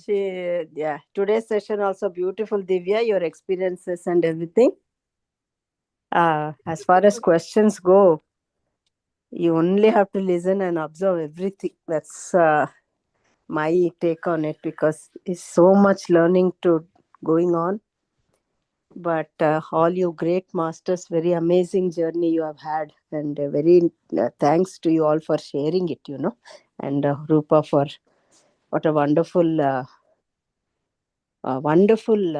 Yeah. Today's session also beautiful, Divya. Your experiences and everything. As far as questions go, you only have to listen and observe everything. That's my take on it, because it's so much learning to going on. But all you great masters, very amazing journey you have had, and very thanks to you all for sharing it. And Rupa for what a wonderful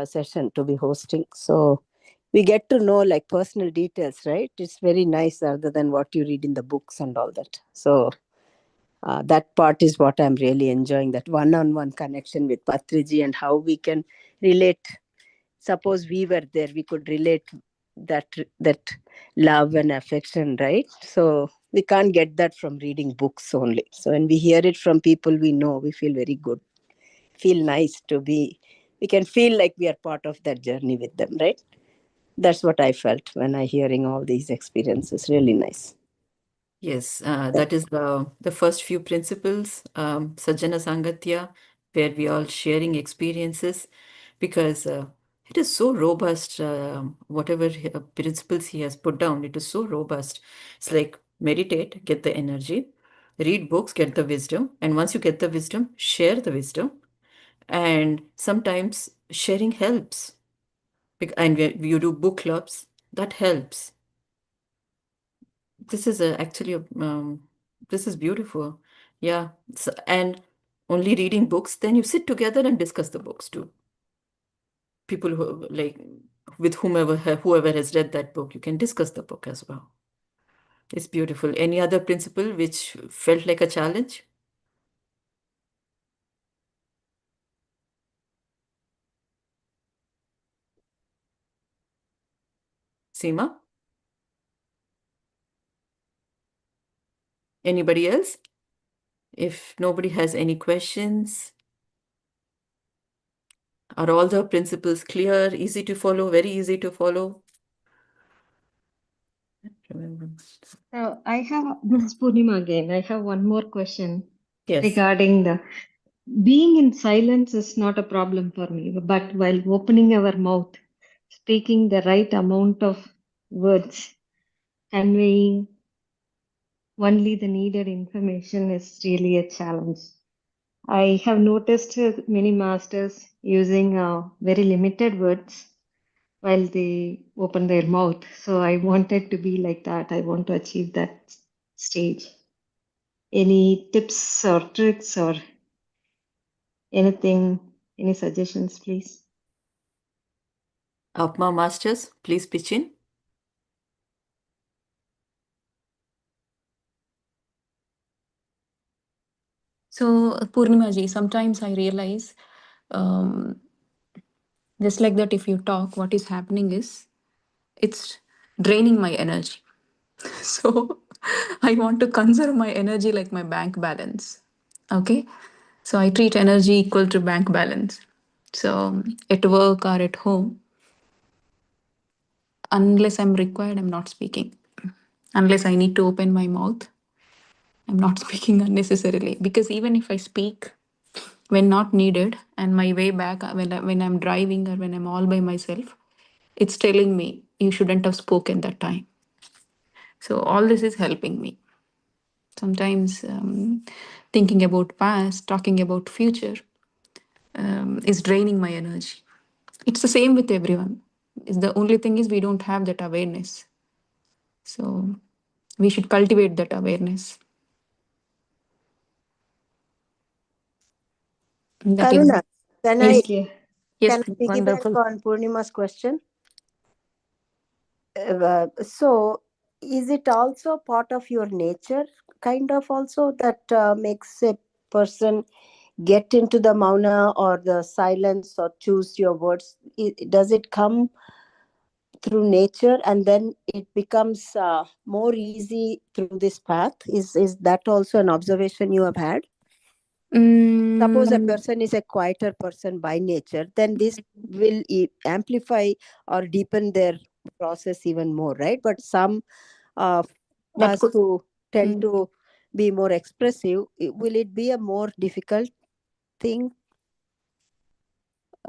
session to be hosting. So we get to know like personal details, right? It's very nice other than what you read in the books and all that. So that part is what I'm really enjoying, that one-on-one connection with Patriji and how we can relate. Suppose we were there, we could relate that love and affection, right? So we can't get that from reading books only. So when we hear it from people we know, we feel very good, feel nice to be, we can feel like we are part of that journey with them, right? That's what I felt when I hearing all these experiences. Really nice. Yes, that is the first few principles, Sajjana Sangatya, where we all sharing experiences, because it is so robust. Whatever principles he has put down, it is so robust. It's like meditate, get the energy, read books, get the wisdom, and once you get the wisdom, share the wisdom. And sometimes sharing helps. And when you do book clubs, that helps. This is actually this is beautiful. Yeah. And only reading books, then you sit together and discuss the books too. People who like with whoever has read that book, you can discuss the book as well. It's beautiful. Any other principle which felt like a challenge? Seema? Anybody else? If nobody has any questions, are all the principles clear, easy to follow, very easy to follow? Remember. I have this is Purnima again. I have one more question Yes. regarding the being in silence is not a problem for me, but while opening our mouth, speaking the right amount of words, conveying only the needed information is really a challenge. I have noticed many masters using very limited words while they open their mouth. So I wanted to be like that. I want to achieve that stage. Any tips or tricks or anything, any suggestions, please? Apma Masters, please pitch in. So, Purnima ji, sometimes I realize, um, just like that, if you talk, what is happening is it's draining my energy. So, I want to conserve my energy like my bank balance. Okay. So, I treat energy equal to bank balance. So, at work or at home, unless I'm required, I'm not speaking. Unless I need to open my mouth, I'm not speaking unnecessarily. Because even if I speak when not needed, and my way back when I'm driving or when I'm all by myself, it's telling me you shouldn't have spoken that time. So all this is helping me. Sometimes thinking about past, talking about future is draining my energy. It's the same with everyone. It's the only thing is we don't have that awareness. So we should cultivate that awareness. That is, Karuna, can I yes, Thank you. yes, can I piggyback wonderful. on Purnima's question? So is it also part of your nature, kind of also, that makes a person get into the mauna or the silence or choose your words? Does it come through nature and then it becomes more easy through this path? Is that also an observation you have had? Suppose a Mm, person is a quieter person by nature, then this will amplify or deepen their process even more, right? But some of that us could. who tend Mm, to be more expressive, will it be a more difficult thing?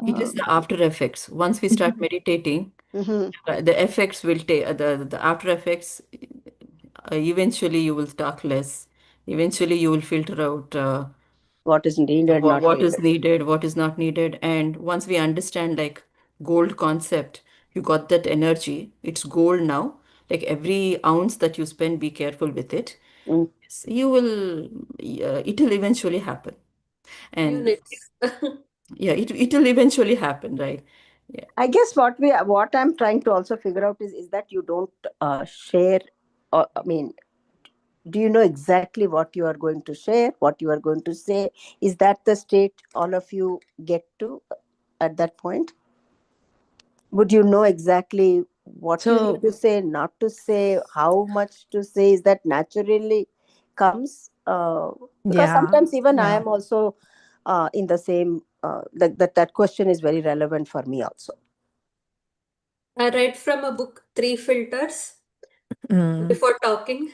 It is uh, the after effects. Once we start meditating, Hmm. the effects will take the after effects. Eventually, you will talk less. Eventually, you will filter out What is needed, not what is needed. needed, what is not needed. And once we understand like gold concept, you got that energy. It's gold now. Like every ounce that you spend, be careful with it. Mm. You will, it will eventually happen. And Units. yeah, it will eventually happen, right? Yeah. I guess what I'm trying to also figure out is that you don't share. I mean, do you know exactly what you are going to share, what you are going to say? Is that the state all of you get to at that point? Would you know exactly what you need So, to say, not to say, how much to say? Is that naturally comes? Because yeah, sometimes even I yeah. am also in the same. That question is very relevant for me also. I read from a book, Three Filters, Mm. before talking.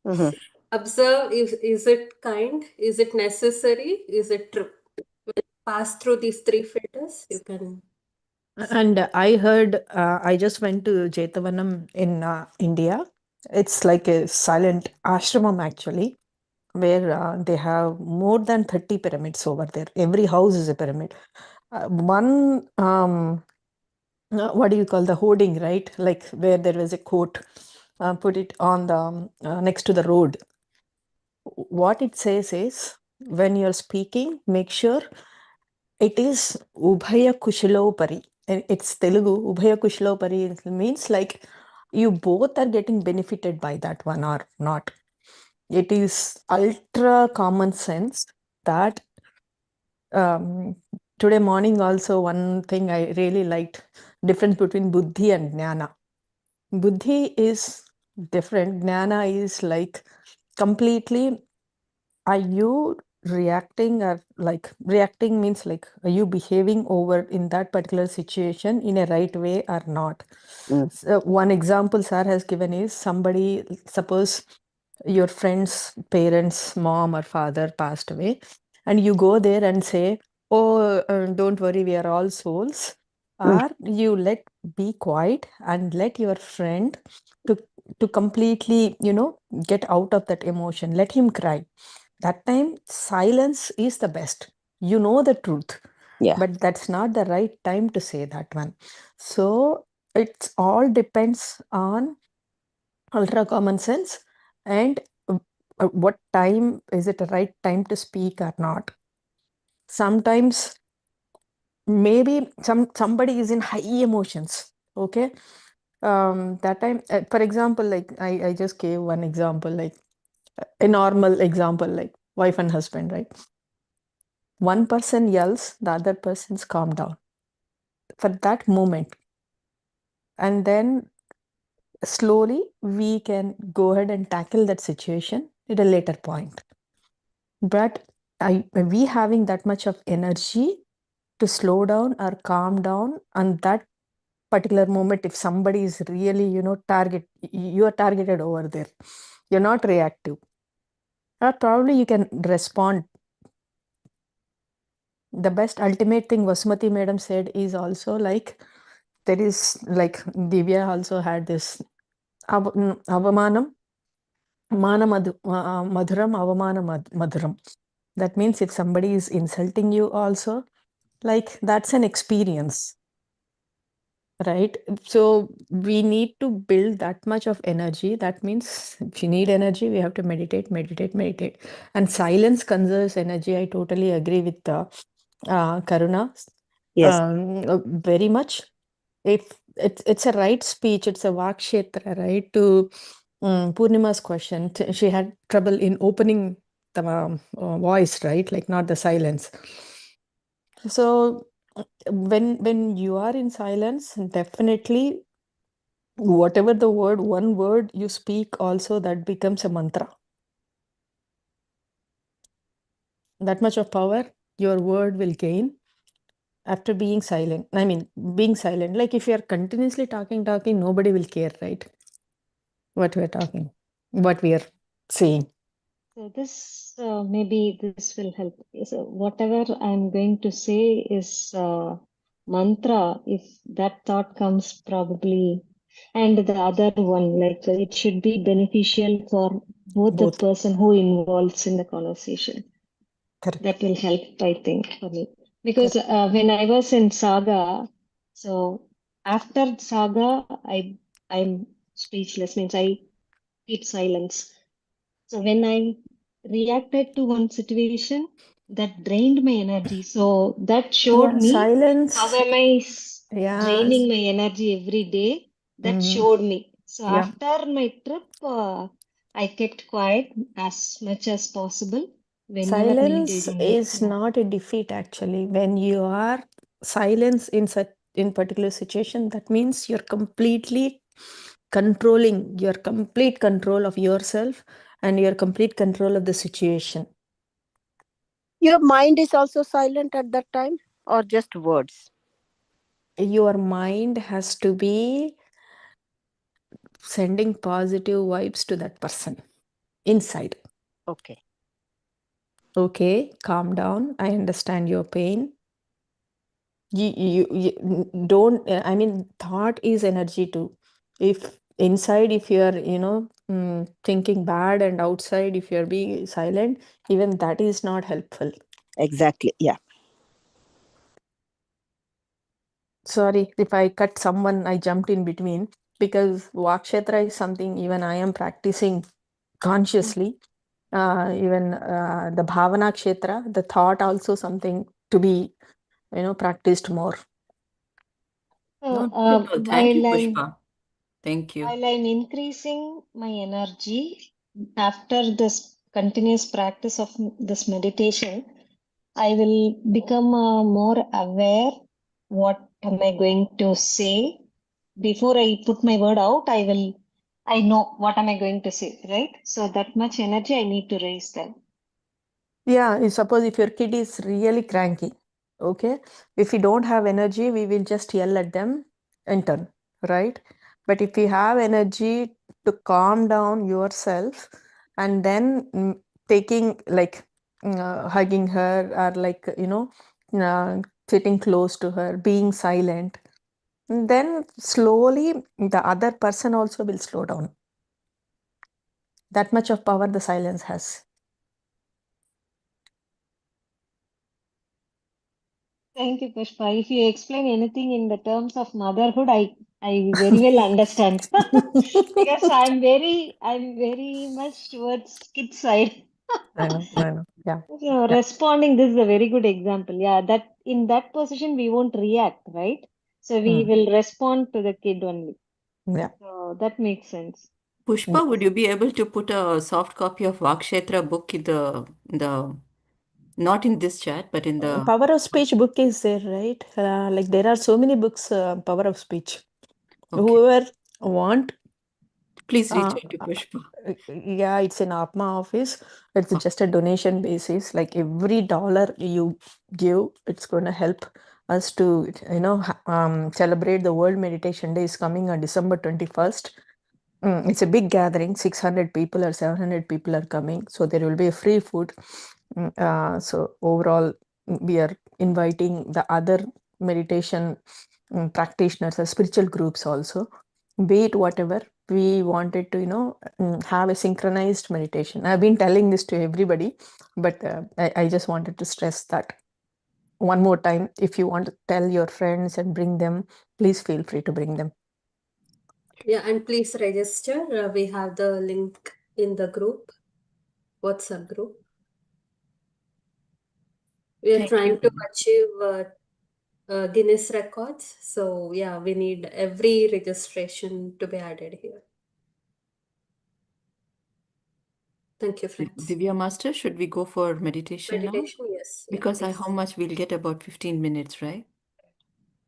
Hmm. Observe, is it kind? Is it necessary? Is it true? Pass through these three filters, you can. And I heard, I just went to Jetavanam in India. It's like a silent ashramam actually, where they have more than 30 pyramids over there. Every house is a pyramid. One, what do you call the hoarding, right? Like where there was a quote, put it on the next to the road. What it says is, when you're speaking, make sure it is Ubhaya Kushalopari. And it's Telugu. Ubhaya Kushalopari means like you both are getting benefited by that one or not. It is ultra common sense that um, today morning also one thing I really liked, difference between Buddhi and Jnana. Buddhi is different. Jnana is like completely, are you reacting, or like reacting means like, are you behaving over in that particular situation in a right way or not? Mm. So one example sir has given is, somebody, suppose your friend's parents, mom or father passed away, and you go there and say, oh, don't worry, we are all souls. Mm. Or you let be quiet and let your friend to completely, get out of that emotion, let him cry. That time silence is the best. You know the truth, Yeah. but that's not the right time to say that one. So it's all depends on ultra common sense, and what time is it the right time to speak or not. Sometimes maybe somebody is in high emotions, okay, that time, for example, like I just gave one example, like a normal example, like wife and husband, right? One person yells, the other person's calm down for that moment, and then slowly we can go ahead and tackle that situation at a later point. But we having that much of energy to slow down or calm down on that particular moment, if somebody is really, you are targeted over there, you're not reactive, or probably you can respond. The best ultimate thing Vasmati madam said is also like, there is like Divya also had this avamanam madhuram avamana madhuram. That means if somebody is insulting you also, like that's an experience, right? So we need to build that much of energy. That means if you need energy, we have to meditate, meditate, meditate. And silence conserves energy. I totally agree with Karuna. Yes. Very much. If it's a right speech, it's a vakshetra, right? To Purnima's question, she had trouble in opening the voice, right? Like not the silence. So when you are in silence, definitely whatever the word, one word you speak, also that becomes a mantra. That much of power your word will gain after being silent. I mean, being silent. Like if you are continuously talking, nobody will care, right? What we are talking, what we are saying. So this maybe this will help. So whatever I'm going to say is mantra. If that thought comes, probably, and the other one, like it should be beneficial for both the Both. person who involves in the conversation. Correct. That will help, I think, for me. Because Correct. when I was in Saga, so after Saga, I'm speechless. Means I keep silence. So when I reacted to one situation, that drained my energy. So that showed Yeah, me silence. how am I Yeah. draining my energy every day. That Mm, showed me. So yeah. after my trip, I kept quiet as much as possible whenever Silence meditating. is Yeah. not a defeat actually. When you are silence in such in particular situation, that means you're completely controlling your complete control of yourself and your complete control of the situation. Your mind is also silent at that time, or just words? Your mind has to be sending positive vibes to that person inside. Okay. Okay, calm down. I understand your pain. You don't, I mean, thought is energy too. If inside, if you're, thinking bad, and outside, if you're being silent, even that is not helpful. Exactly. Yeah. Sorry if I cut someone, I jumped in between, because Vakshetra is something even I am practicing consciously. Even the Bhavana Kshetra, the thought also something to be, practiced more. So No, not at all. Thank you, Pushpa. Thank you. while I'm increasing my energy after this continuous practice of this meditation, I will become more aware what am I going to say. Before I put my word out, I know what am I going to say, right? So that much energy I need to raise them. Yeah, suppose if your kid is really cranky, okay, if you don't have energy, we will just yell at them in turn, right? But if you have energy to calm down yourself, and then taking like hugging her, or like, sitting close to her, being silent, then slowly the other person also will slow down. That much of power the silence has. Thank you, Pushpa. If you explain anything in the terms of motherhood, I very well understand. Because I'm very much towards kid side. I know, I know. Yeah. So Yeah. responding, this is a very good example. Yeah, that in that position we won't react, right? So we Mm, will respond to the kid only. yeah. So that makes sense. Pushpa, would you be able to put a soft copy of Vakshetra book in the not in this chat, but in the Power of speech book is there, right? Like there are so many books, power of speech. okay. Whoever want, Please reach uh, out to Pushpa. yeah, it's in Atma office. It's Oh, just a donation basis. Like every dollar you give, it's going to help us to, celebrate the World Meditation Day is coming on December 21st. It's a big gathering, 600 people or 700 people are coming. So there will be a free food. So overall, we are inviting the other meditation practitioners or spiritual groups also, be it whatever. We wanted to, have a synchronized meditation. I've been telling this to everybody, but I just wanted to stress that one more time. If you want to tell your friends and bring them, please feel free to bring them. Yeah, and please register. We have the link in the group, WhatsApp group. We are thank trying to you. achieve Guinness records. So yeah, we need every registration to be added here. Thank you, friends. Divya Master, should we go for meditation now? Meditation, yes. Yeah, Because how please. much we'll get about 15 minutes, right?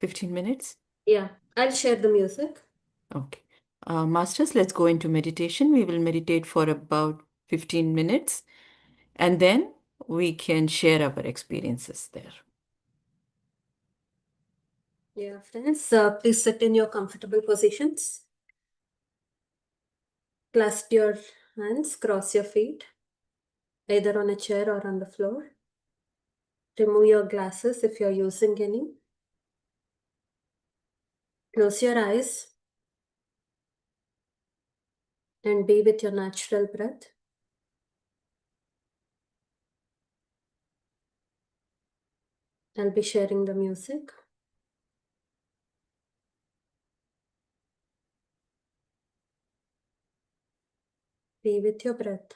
15 minutes? Yeah, I'll share the music. Okay. Masters, let's go into meditation. We will meditate for about 15 minutes and then we can share our experiences there. Yeah, friends, please sit in your comfortable positions. Clasp your hands, cross your feet, either on a chair or on the floor. Remove your glasses if you're using any. Close your eyes and be with your natural breath. I'll be sharing the music. Be with your breath.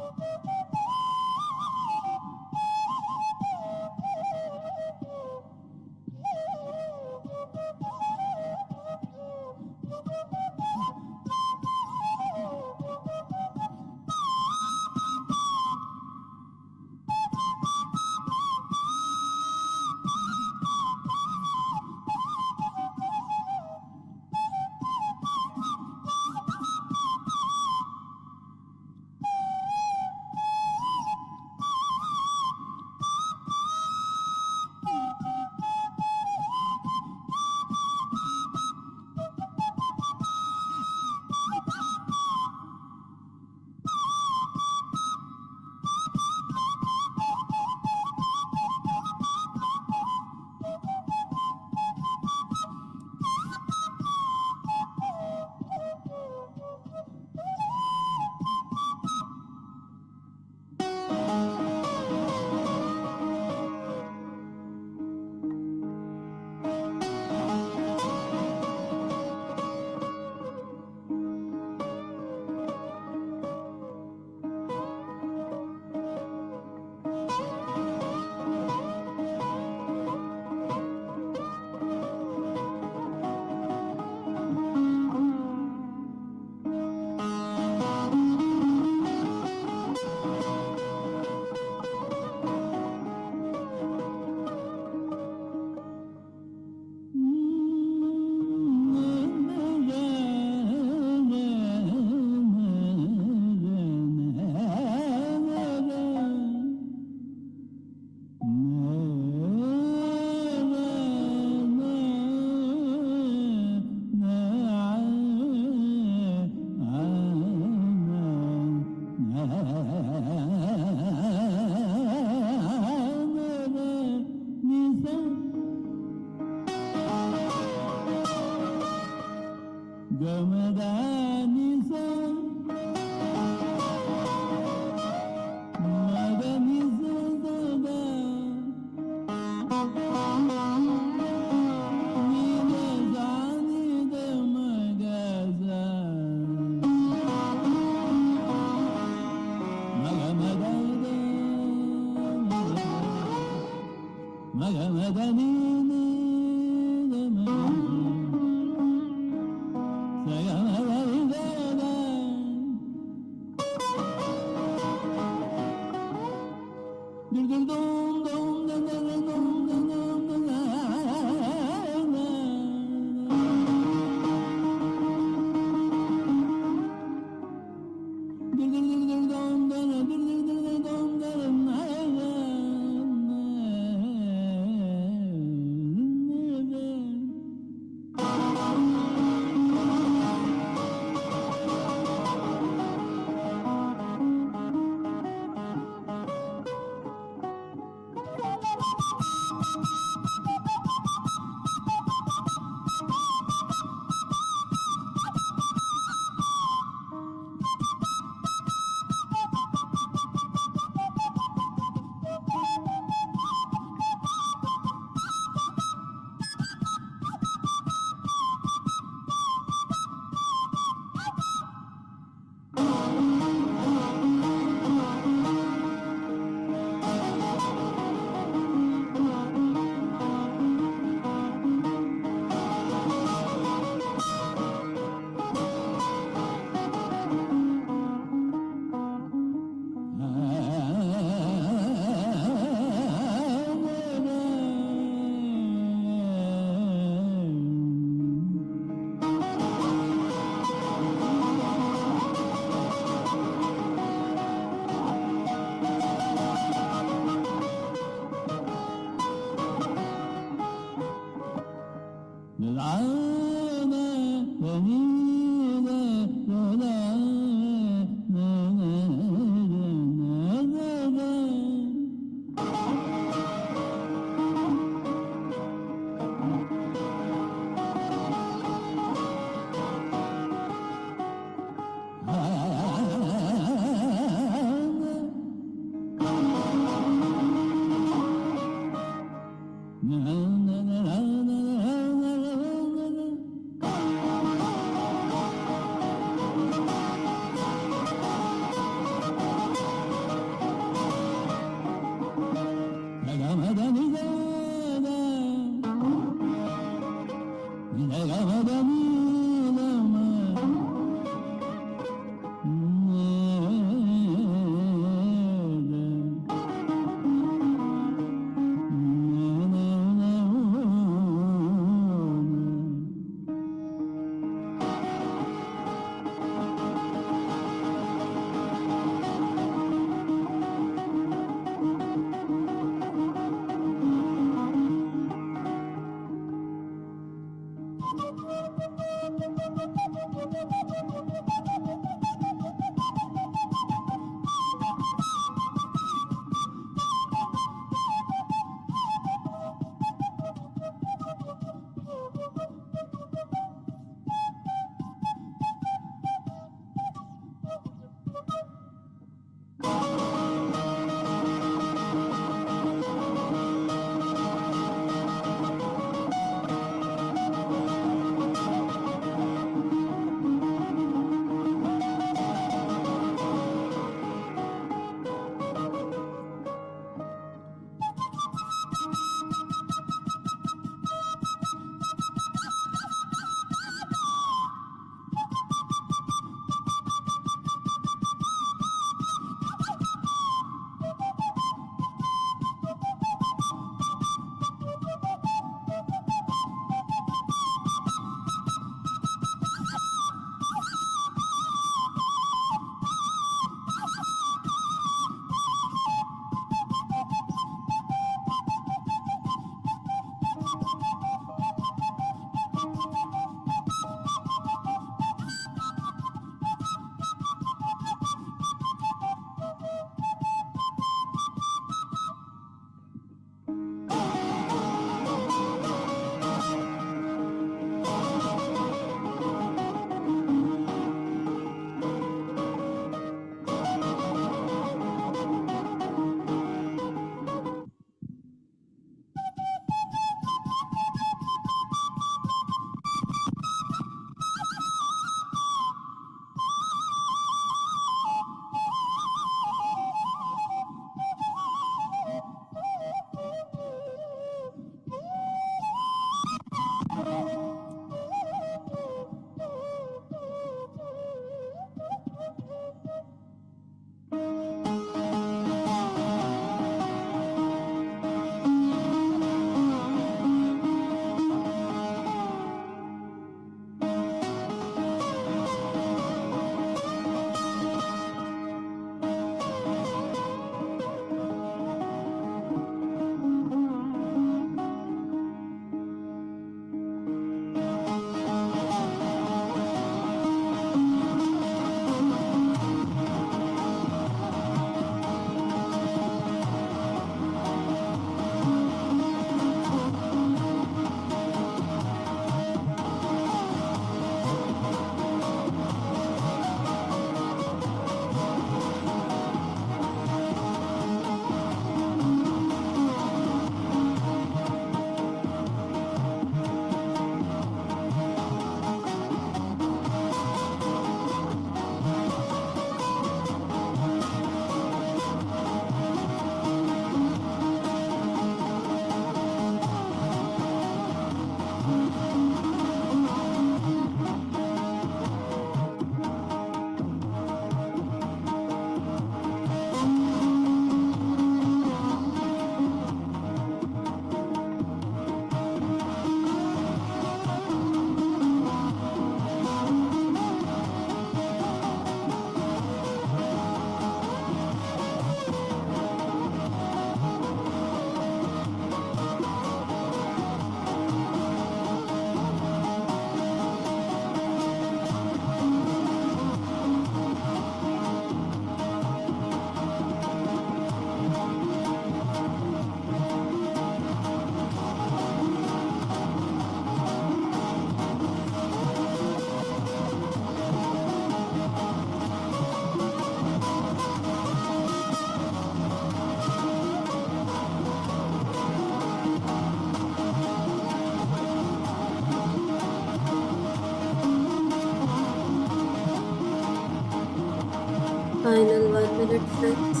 Final 1 minute, friends.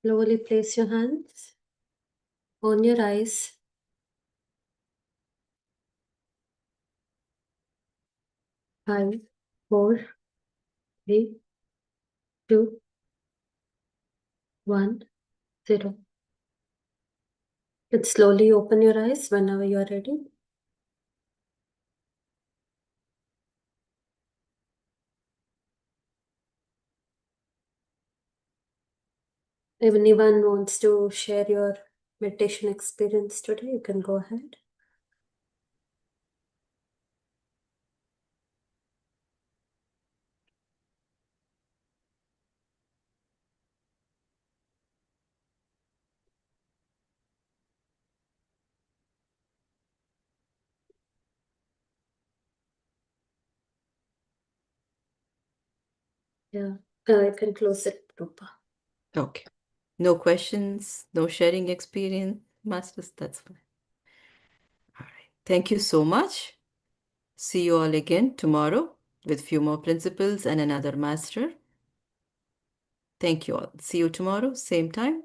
Slowly place your hands on your eyes. 5, 4, 3, 2, 1, 0. Let's slowly open your eyes whenever you are ready. If anyone wants to share your meditation experience today, you can go ahead. Yeah, I can close it, Rupa. Okay. No questions, no sharing experience, masters, that's fine. All right. Thank you so much. See you all again tomorrow with few more principles and another master. Thank you all. See you tomorrow, same time,